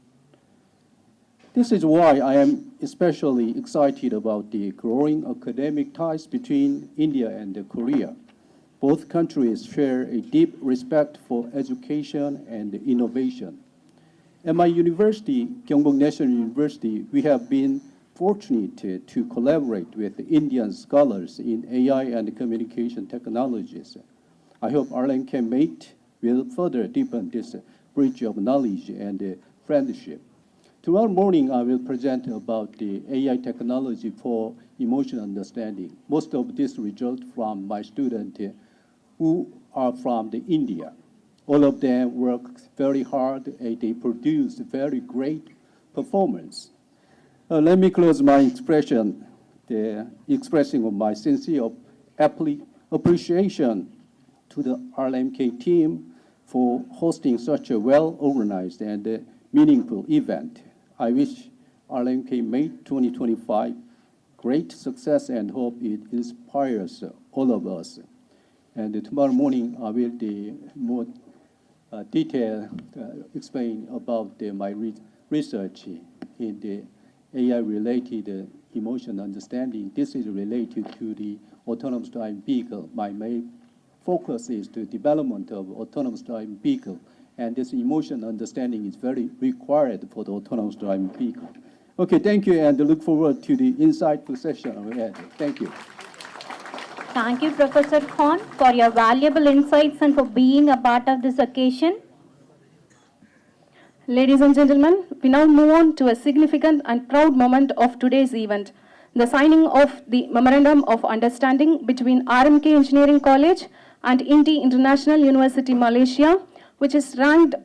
Speaker 11: This is why I am especially excited about the growing academic ties between India and Korea. Both countries share a deep respect for education and innovation. At my university, Kyungpook National University, we have been fortunate to collaborate with Indian scholars in AI and communication technologies. I hope Rmkmate will further deepen this bridge of knowledge and friendship. Tomorrow morning, I will present about the AI technology for emotional understanding. Most of this results from my students who are from India. All of them work very hard and they produce very great performance. Let me close my expression. the expressing of my sincere appreciation to the RMK team for hosting such a well-organized and meaningful event. I wish Rmkmate 2025 great success and hope it inspires all of us. And tomorrow morning, I will more detailed explain about my research in the AI-related emotion understanding. This is related to the autonomous driving vehicle. My main focus is the development of autonomous driving vehicle, and this emotion understanding is very required for the autonomous driving vehicle. Okay, thank you, and I look forward to the insightful session ahead. Thank you.
Speaker 1: Thank you, Professor Khan, for your valuable insights and for being a part of this occasion.
Speaker 2: Ladies and gentlemen, we now move on to a significant and proud moment of today's event, the signing of the Memorandum of Understanding between RMK Engineering College and INTI International University, Malaysia, which is ranked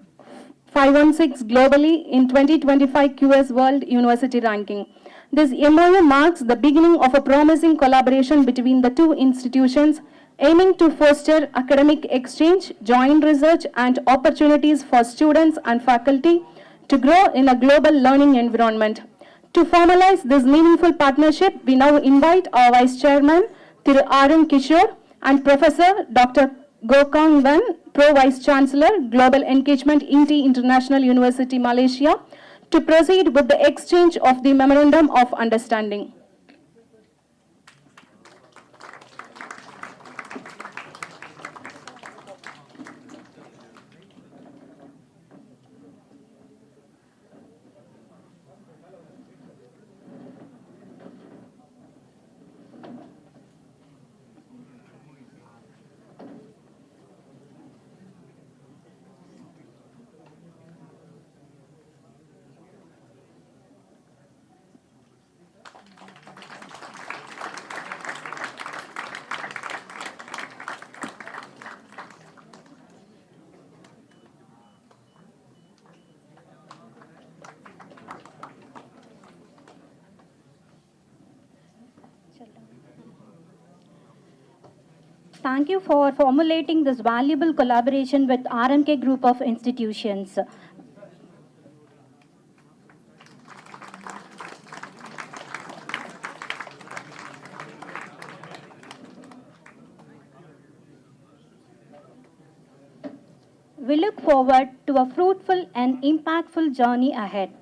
Speaker 2: 516 globally in 2025 QS World University Ranking. This MOU marks the beginning of a promising collaboration between the two institutions, aiming to foster academic exchange, joint research, and opportunities for students and faculty to grow in a global learning environment. To formalize this meaningful partnership, we now invite our Vice Chairman, Thiru R.M. Kishore, and Professor Dr. Gokang Wan, Pro Vice Chancellor, Global Engagement, INTI International University, Malaysia, to proceed with the exchange of the Memorandum of Understanding.
Speaker 1: Thank you for formulating this valuable collaboration with RMK Group of Institutions. We look forward to a fruitful and impactful journey ahead.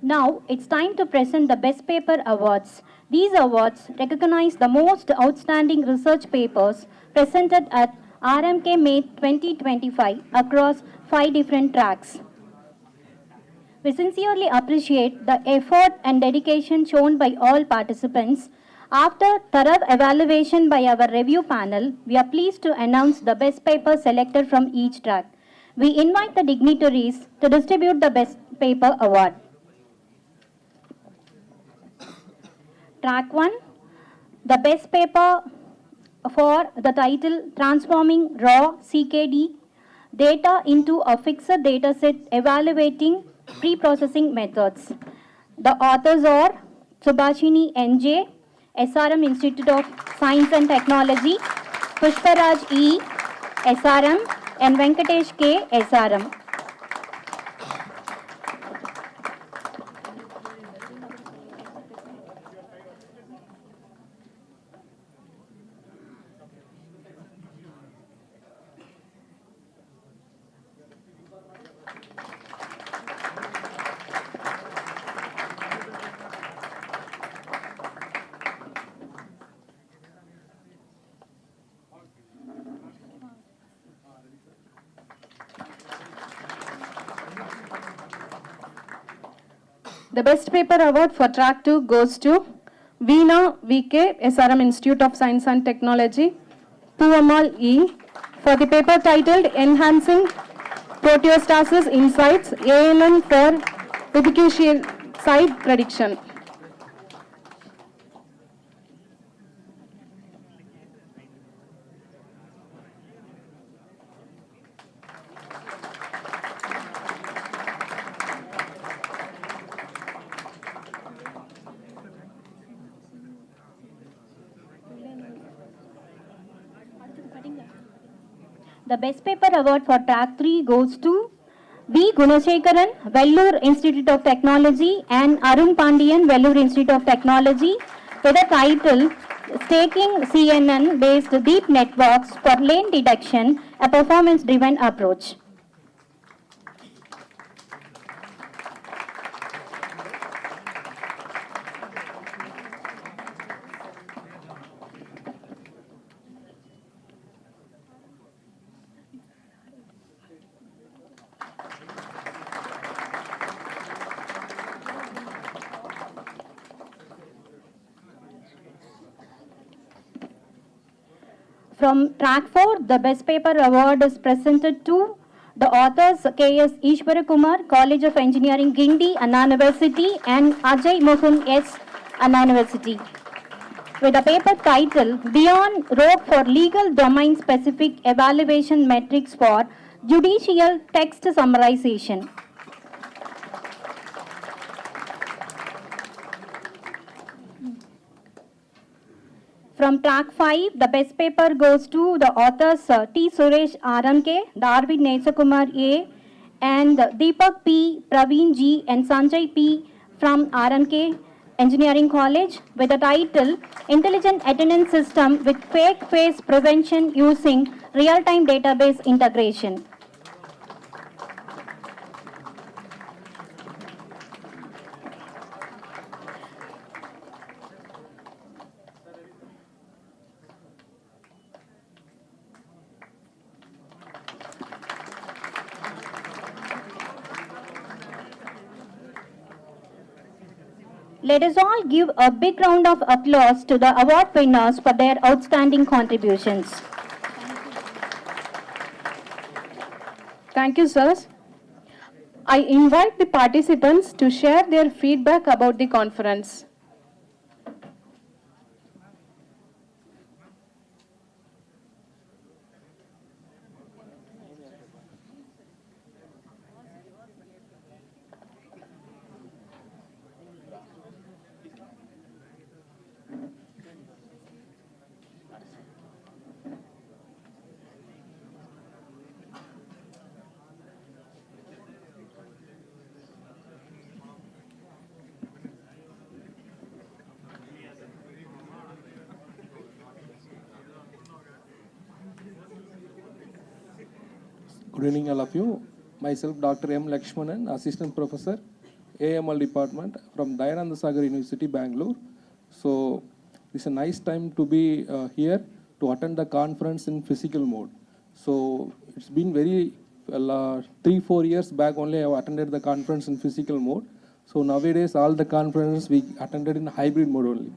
Speaker 1: Now, it's time to present the Best Paper Awards. These awards recognize the most outstanding research papers presented at Rmkmate-2025 across 5 different tracks. We sincerely appreciate the effort and dedication shown by all participants. After thorough evaluation by our review panel, we are pleased to announce the best paper selected from each track. We invite the dignitaries to distribute the Best Paper Award. Track 1, the best paper for the title Transforming Raw CKD Data into a Fixed Dataset Evaluating Pre-Processing Methods. The authors are Subhashini N.J., SRM Institute of Science and Technology, Pushparaj E., SRM, and Venkatesh K., SRM.
Speaker 2: The Best Paper Award for Track 2 goes to Veena V.K., SRM Institute of Science and Technology, Puvamal E., for the paper titled Enhancing Proteostasis Insights, ANN for Reticulocyte Prediction.
Speaker 1: The Best Paper Award for Track 3 goes to B. Gunasekaran, Vellore Institute of Technology, and Arun Pandian, Vellore Institute of Technology, with the title Staking CNN-based Deep Networks for Lane Detection, a Performance-Driven Approach. From track 4, the Best Paper Award is presented to the authors K.S. Ishwarakumar, College of Engineering, Guindy, Anna University, and Ajay Mukund S, Anna University, with a paper title Beyond Rope for Legal Domain Specific Evaluation Metrics for Judicial Text Summarization. From track 5, the best paper goes to the authors T. Suresh Rmk, Darwin Nesakumar A, and Deepak P, Praveen G, and Sanjay P from Rmk Engineering College, with the title Intelligent Attendance System with Fake Face Prevention Using Real-Time Database Integration. Let us all give a big round of applause to the award winners for their outstanding contributions.
Speaker 2: Thank you, sirs. I invite the participants to share their feedback about the conference.
Speaker 12: Good evening, all of you. Myself, Dr. M. Lakshmanan, Assistant Professor, AML Department from Dayananda Sagar University, Bangalore. So, it's a nice time to be here to attend the conference in physical mode. So, it's been very 3-4 years back only I have attended the conference in physical mode. So, nowadays all the conferences we attended in hybrid mode only.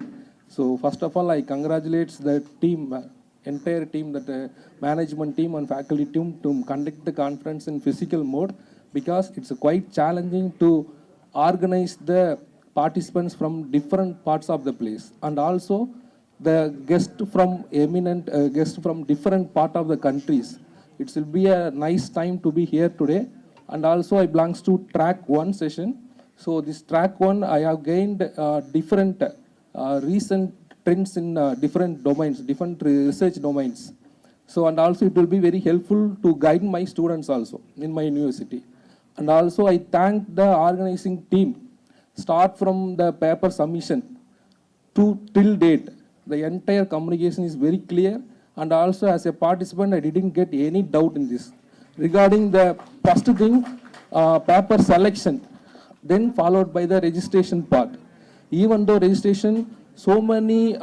Speaker 12: So, first of all, I congratulate the team, entire team, that management team and faculty team to conduct the conference in physical mode, because it's quite challenging to organize the participants from different parts of the place, and also the guest from eminent guest from different part of the countries. It will be a nice time to be here today. And also I belongs to track 1 session. So this track 1 I have gained different recent trends in different domains, different research domains. So, and also it will be very helpful to guide my students also in my university. And also I thank the organizing team, start from the paper submission to till date. The entire communication is very clear, and also as a participant I didn't get any doubt in this. Regarding the first thing, paper selection, then followed by the registration part. Even though registration, so many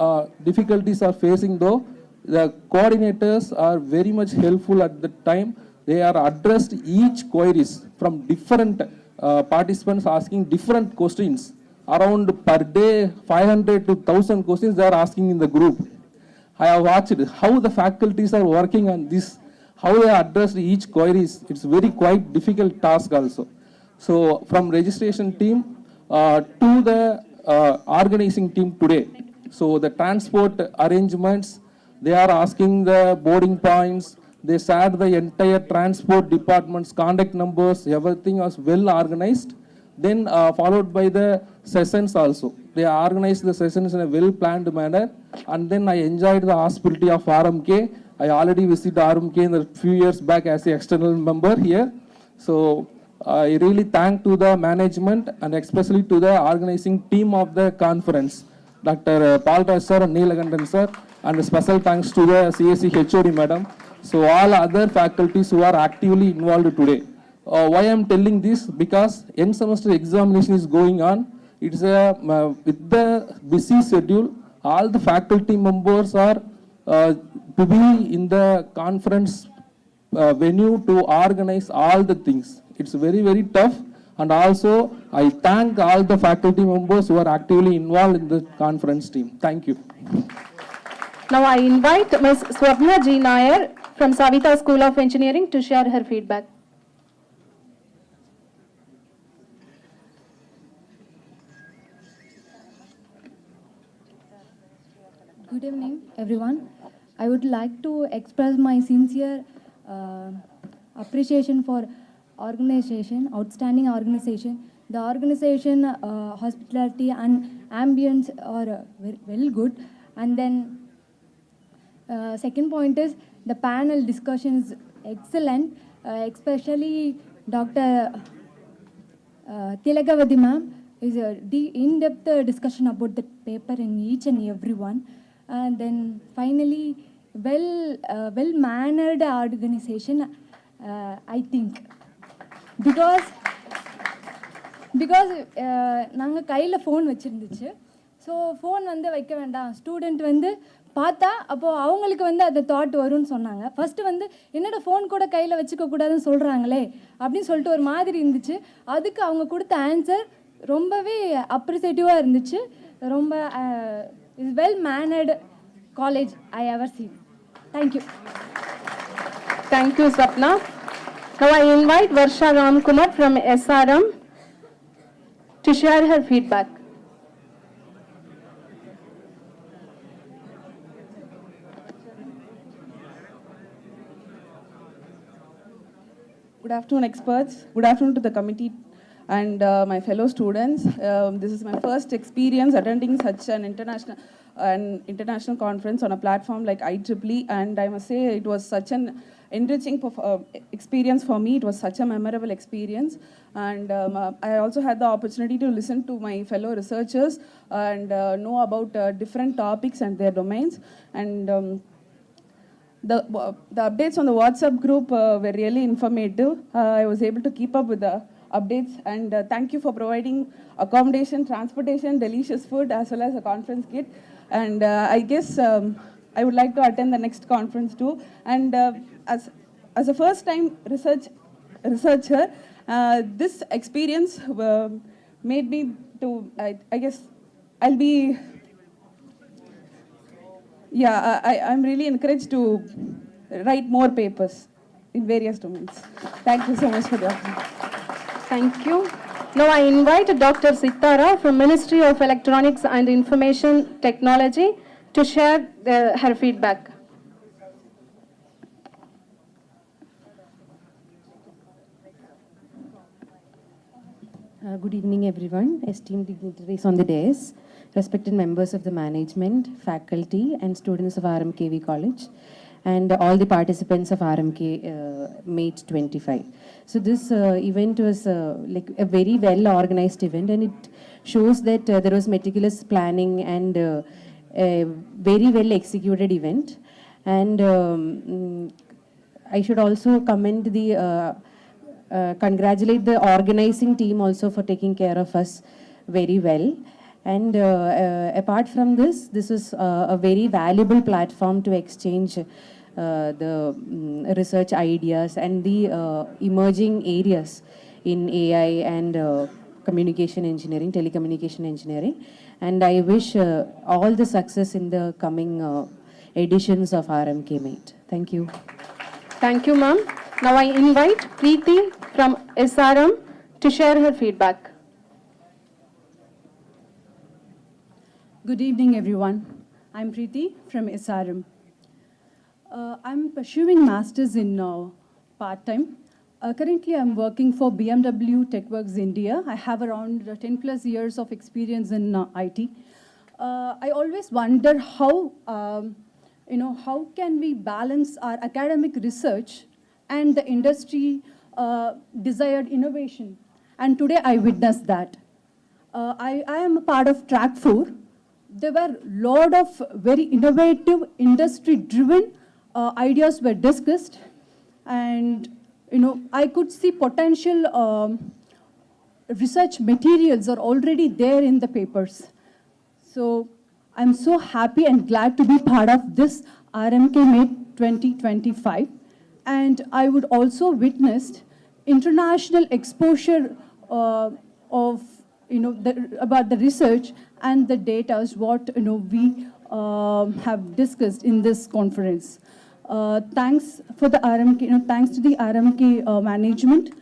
Speaker 12: difficulties are facing, though the coordinators are very much helpful at the time. They are addressed each queries from different participants asking different questions. Around per day 500 to 1000 questions they are asking in the group. I have watched how the faculties are working on this, how they address each queries. It's very quite difficult task also. So from registration team to the organizing team today. So the transport arrangements, they are asking the boarding points, they shared the entire transport department's contact numbers, everything was well organized. Then followed by the sessions also. They organized the sessions in a well planned manner, and then I enjoyed the hospitality of RMK I already visited RMK in a few years back as an external member here. So I really thank to the management and especially to the organizing team of the conference, Dr. Palraj sir and Neelakantan sir, and a special thanks to the CSC HOD madam. So all other faculties who are actively involved today. Why I am telling this? Because end semester examination is going on. It's with the busy schedule, all the faculty members are to be in the conference venue to organize all the things. It's very, very tough. And also, I thank all the faculty members who are actively involved in the conference team. Thank you.
Speaker 2: Now I invite Ms. Swapna G. Nair from Savita School of Engineering to share her feedback.
Speaker 13: Good evening, everyone. I would like to express my sincere appreciation for organization, outstanding organization. The organization, hospitality and ambience are very good. And then second point is the panel discussion is excellent, especially Dr. Tilagavati ma'am is a in-depth discussion about the paper in each and every one. And then finally, well-mannered organization, I think. Because நாங்கள் கையில் phone வச்சுருந்துச்சு. So phone வைக்க வேண்டாம், student பார்த்தா அப்போது அவங்களுக்கு அந்த thought வரும்னு சொன்னாங்க. ஃபஸ்ட்டு என்னோட ஃபோன் கூட கையில் வச்சுக்கக்கூடாதுன்னு சொல்கிறாங்களே அப்படின்னு சொல்லிட்டு ஒரு மாதிரி இருந்துச்சு. அதுக்கு அவங்க கொடுத்த ஆன்சர் ரொம்பவே அப்ரிசியேட்டிவாக இருந்துச்சு. ரொம்ப is well mannered college I ever seen. Thank you.
Speaker 2: Thank you, Swapna. Now I invite Varsha Ramkumar from SRM to share her feedback.
Speaker 14: Good afternoon, experts. Good afternoon to the committee and my fellow students. This is my first experience attending such an international conference on a platform like IEEE, and I must say it was such an enriching experience for me. It was such a memorable experience, and I also had the opportunity to listen to my fellow researchers and know about different topics and their domains. And the updates on the WhatsApp group were really informative. I was able to keep up with the updates, and thank you for providing accommodation, transportation, delicious food, as well as a conference kit. And I guess I would like to attend the next conference too. And as a first-time researcher, this experience made me to, I guess, I'll be, yeah, I'm really encouraged to write more papers in various domains. Thank you so much for the opportunity.
Speaker 2: Thank you. Now I invite Dr. Sitara from Ministry of Electronics and Information Technology to share her feedback.
Speaker 15: Good evening, everyone. Esteemed dignitaries on the dais, respected members of the management, faculty, and students of RMKV College, and all the participants of Rmkmate-2025. So this event was like a very well organized event, and it shows that there was meticulous planning and a very well executed event. And I should also commend the congratulate the organizing team also for taking care of us very well. And apart from this was a very valuable platform to exchange the research ideas and the emerging areas in AI and communication engineering, telecommunication engineering. And I wish all the success in the coming editions of Rmkmate. Thank you.
Speaker 2: Thank you, ma'am. Now I invite Preeti from SRM to share her feedback.
Speaker 16: Good evening, everyone. I'm Preeti from SRM. I'm pursuing masters in part-time. Currently, I'm working for BMW TechWorks India. I have around 10 plus years of experience in IT. I always wonder how how can we balance our academic research and the industry desired innovation. And today I witnessed that. I am a part of track 4. There were a lot of very innovative, industry-driven ideas were discussed, and I could see potential research materials are already there in the papers. So I'm so happy and glad to be part of this Rmkmate-2025, and I would also witnessed international exposure of about the research and the data what we have discussed in this conference. Thanks for the RMK, thanks to the RMK management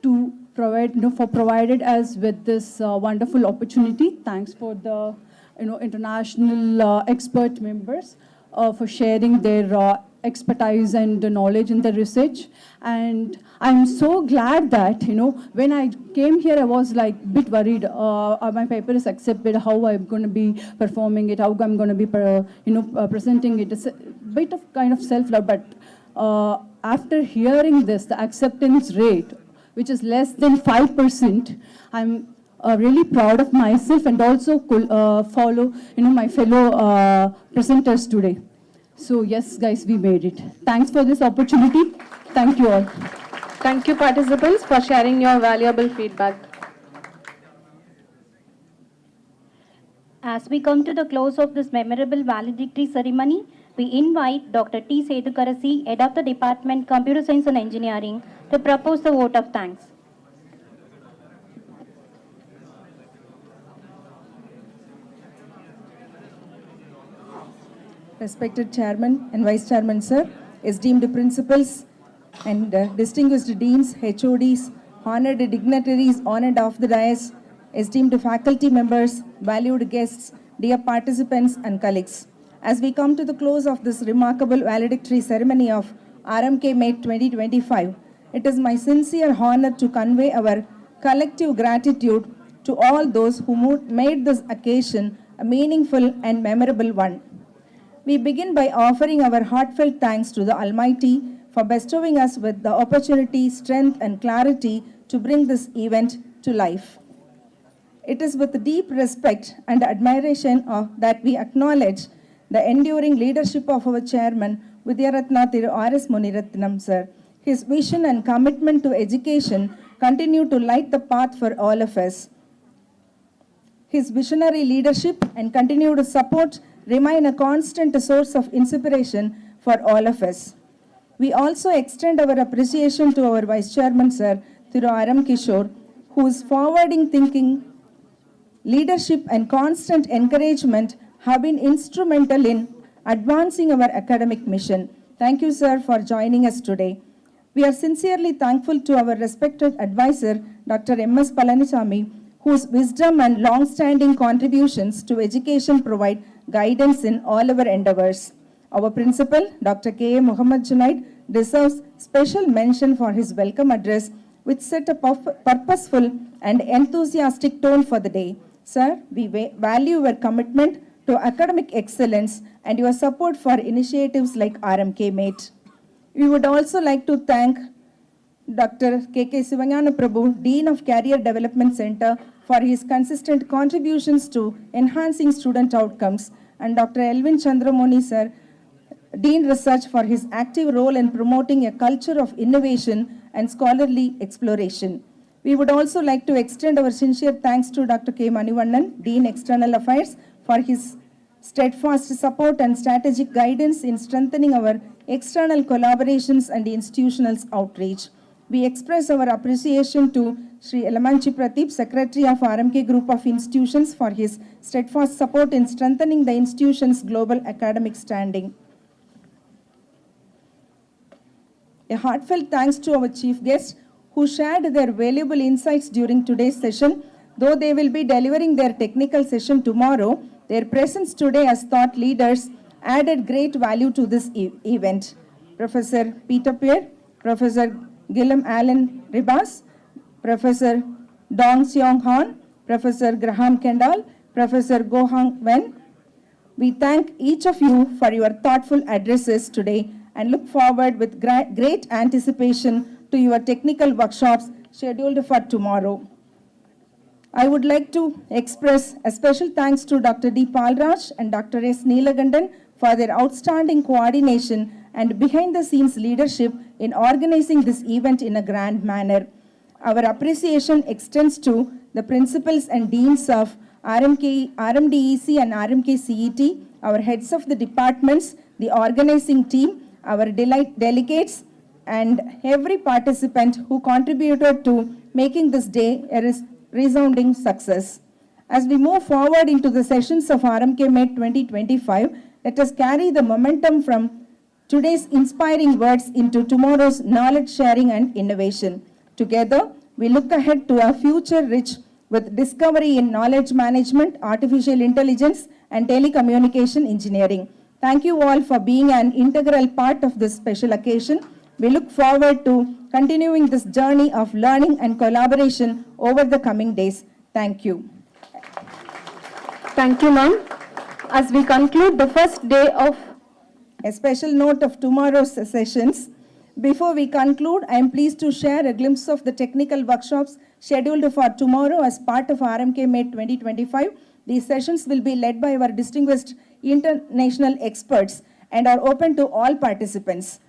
Speaker 16: to provide, for provided us with this wonderful opportunity. Thanks for the international expert members for sharing their expertise and knowledge in the research. And I'm so glad that, when I came here, I was like a bit worried. My paper is accepted, how I'm going to be performing it, how I'm going to be, presenting it. It's a bit of kind of self-love, but after hearing this, the acceptance rate, which is less than 5%, I'm really proud of myself and also follow, my fellow presenters today. So yes, guys, we made it. Thanks for this opportunity. Thank you all.
Speaker 2: Thank you, participants, for sharing your valuable feedback.
Speaker 1: As we come to the close of this memorable valedictory ceremony, we invite Dr. T. Sedukarasi, Head of the Department, Computer Science and Engineering, to propose the vote of thanks.
Speaker 17: Respected Chairman and Vice Chairman, sir, esteemed principals and distinguished deans, HODs, honored dignitaries on and off the dais, esteemed faculty members, valued guests, dear participants and colleagues. As we come to the close of this remarkable valedictory ceremony of Rmkmate-2025, it is my sincere honor to convey our collective gratitude to all those who made this occasion a meaningful and memorable one. We begin by offering our heartfelt thanks to the Almighty for bestowing us with the opportunity, strength, and clarity to bring this event to life. It is with deep respect and admiration that we acknowledge the enduring leadership of our chairman, Vidyaratna Thiru R.S. Muniratnam, sir. His vision and commitment to education continue to light the path for all of us. His visionary leadership and continued support remain a constant source of inspiration for all of us. We also extend our appreciation to our Vice Chairman, Sir, Thiru R.M. Kishore, whose forwarding thinking, leadership and constant encouragement have been instrumental in advancing our academic mission. Thank you, sir, for joining us today. We are sincerely thankful to our respected advisor, Dr. M.S. Palanisamy, whose wisdom and long-standing contributions to education provide guidance in all our endeavors. Our principal, Dr. K.A. Muhammad Junaid, deserves special mention for his welcome address, which set a purposeful and enthusiastic tone for the day. Sir, we value your commitment to academic excellence and your support for initiatives like Rmkmate. We would also like to thank Dr. K.K. Sivanyana Prabhu, Dean of Career Development Center, for his consistent contributions to enhancing student outcomes, and Dr. Elvin Chandramoni, sir, Dean Research, for his active role in promoting a culture of innovation and scholarly exploration. We would also like to extend our sincere thanks to Dr. K. Manivannan, Dean External Affairs, for his steadfast support and strategic guidance in strengthening our external collaborations and institutional outreach. We express our appreciation to Sri Elamanchi Pradeep, Secretary of RMK Group of Institutions, for his steadfast support in strengthening the institution's global academic standing. A heartfelt thanks to our chief guests who shared their valuable insights during today's session. Though they will be delivering their technical session tomorrow, their presence today as thought leaders added great value to this event. Professor Peter Peer, Professor Gilliam Allen Ribas, Professor Dong Seong Han, Professor Graham Kendall, Professor Go Hang Wen, We thank each of you for your thoughtful addresses today and look forward with great anticipation to your technical workshops scheduled for tomorrow. I would like to express a special thanks to Dr. D. Palraj and Dr. S. Neelagandan for their outstanding coordination and behind-the-scenes leadership in organizing this event in a grand manner. Our appreciation extends to the principals and deans of RMDEC and RMKCET, our heads of the departments, the organizing team, our delegates, and every participant who contributed to making this day a resounding success. As we move forward into the sessions of Rmkmate 2025, let us carry the momentum from today's inspiring words into tomorrow's knowledge sharing and innovation. Together, we look ahead to a future rich with discovery in knowledge management, artificial intelligence, and telecommunication engineering. Thank you all for being an integral part of this special occasion. We look forward to continuing this journey of learning and collaboration over the coming days. Thank you.
Speaker 2: Thank you, ma'am. As we conclude the first day of
Speaker 17: a special note of tomorrow's sessions, before we conclude, I am pleased to share a glimpse of the technical workshops scheduled for tomorrow as part of Rmkmate 2025. These sessions will be led by our distinguished international experts and are open to all participants.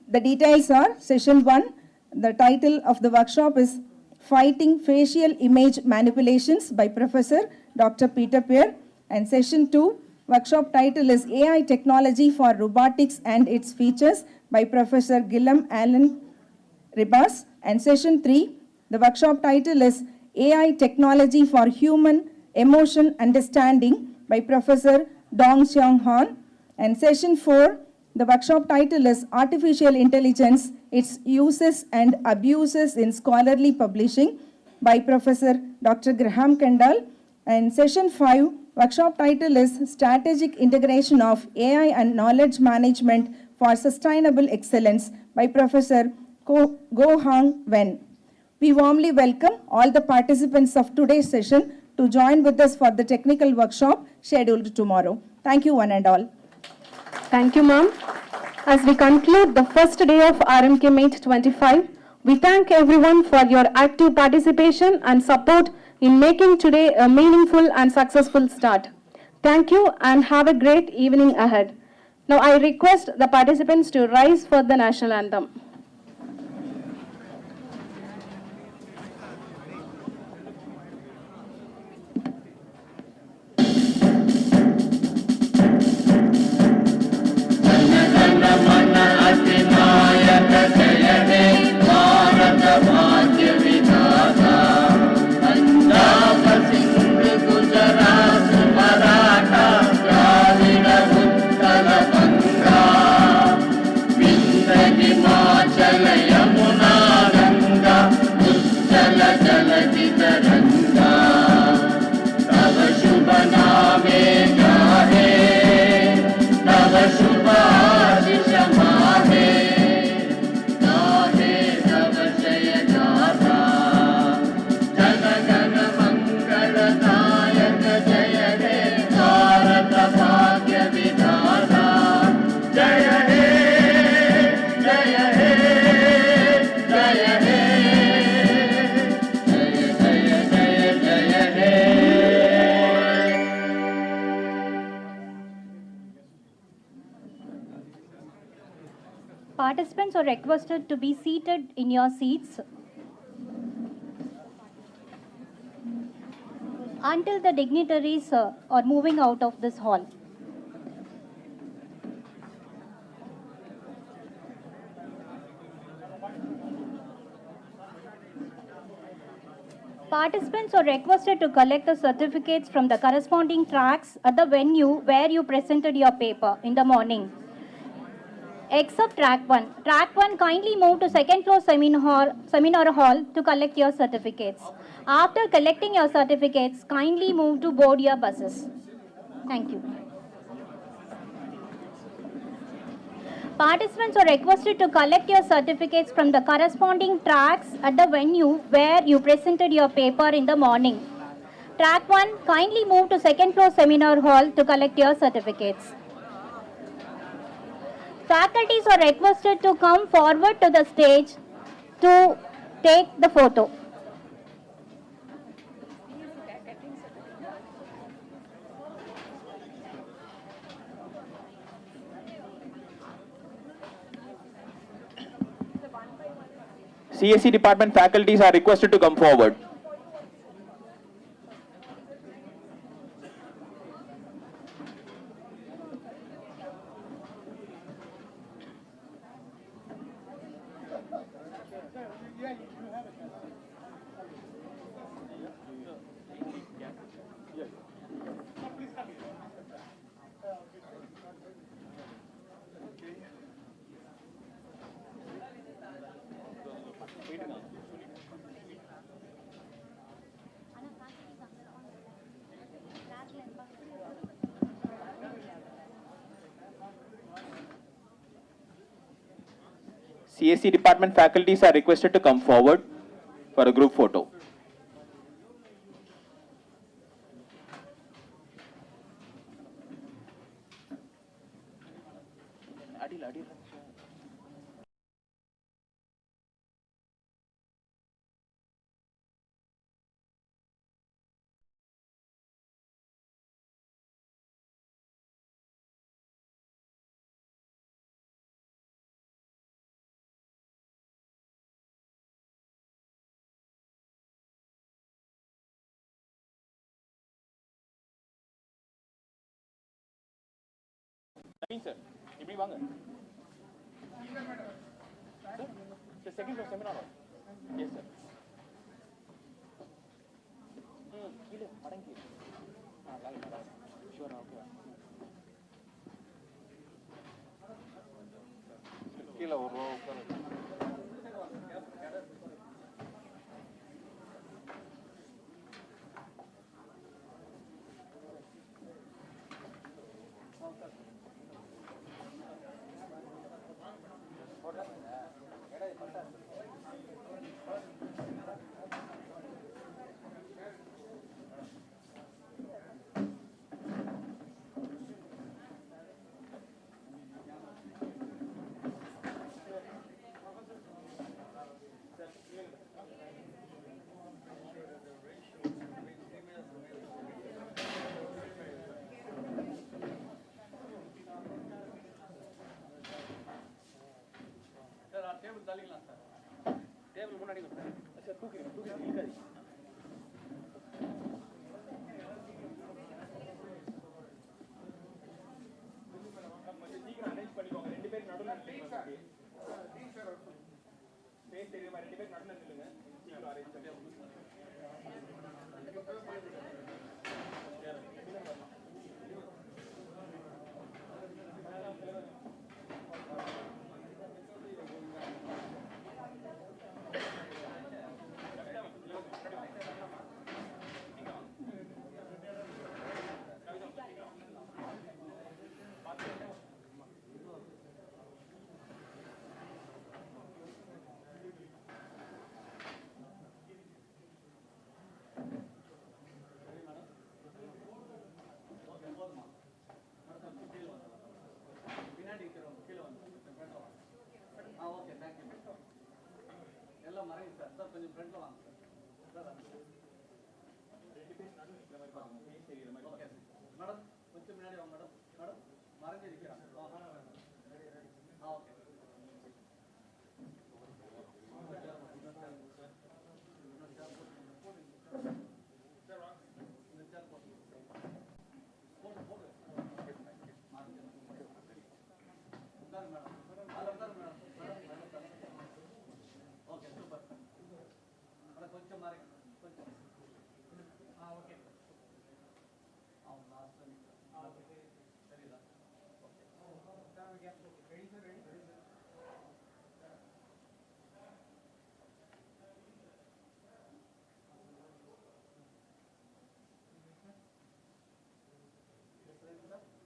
Speaker 17: The details are: Session 1, the title of the workshop is Fighting Facial Image Manipulations by Professor Dr. Peter Pear, and Session 2, workshop title is AI Technology for Robotics and Its Features by Professor Guillaume Allen Ribas, and Session 3, the workshop title is AI Technology for Human Emotion Understanding by Professor Dong Xiong Han, and Session 4, the workshop title is Artificial Intelligence, Its Uses and Abuses in Scholarly Publishing by Professor Dr. Graham Kendall, and Session 5, workshop title is Strategic Integration of AI and Knowledge Management for Sustainable Excellence by Professor Go Hang Wen. We warmly welcome all the participants of today's session to join with us for the technical workshop scheduled tomorrow. Thank you, one and all.
Speaker 2: Thank you, ma'am. As we conclude the first day of Rmkmate 25, we thank everyone for your active participation and support in making today a meaningful and successful start. Thank you and have a great evening ahead. Now I request the participants to rise for the national anthem.
Speaker 1: Participants are requested to be seated in your seats until the dignitaries are moving out of this hall. Participants are requested to collect the certificates from the corresponding tracks at the venue where you presented your paper in the morning. Except track 1. Track 1, kindly move to second floor seminar hall to collect your certificates. After collecting your certificates, kindly move to board your buses. Thank you. Participants are requested to collect your certificates from the corresponding tracks at the venue where you presented your paper in the morning. Track 1, kindly move to second floor seminar hall to collect your certificates. Faculties are requested to come forward to the stage to take the photo.
Speaker 18: CSE department faculties are requested to come forward. CSE department faculties are requested to come forward for a group photo. Sir, இப்படி வாங்க. Sir, second floor seminar hall. Yes, sir. கீழே மடங்கி. Sure, okay. கீழே ஒரு row உட்காரு. Table தள்ளிக்கலாம் sir. Table முன்னாடி sir தூக்கி இழுக்காதீங்க. சீக்கிரம் அரேஞ்ச் பண்ணிக்கோங்க. ரெண்டு பேர் நடுவுல நில்லுங்க. ஸ்பேஸ் தெரியுமா? ரெண்டு பேர் நடுவுல நில்லுங்க. சீக்கிரம் அரேஞ்ச் பண்ணி கொஞ்சம் ஃப்ரண்ட்ல வாங்க சார். மேடம் கொஞ்சம் முன்னாடி வாங்க மேடம். மேடம் மறைஞ்சு இருக்கிறான். Okay.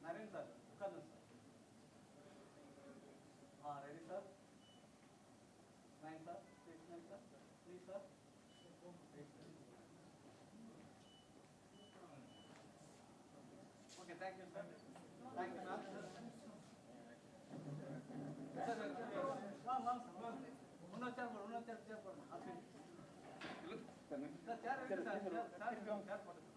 Speaker 18: Naren sir, utkadun sir. Ready sir? Nine sir, please sir, please sir. thank you, sir. Thank you, ma'am. Sir, இன்னொரு chair போடுங்க. Sir, chair இருக்கு, sir. Sir, chair போடுங்க.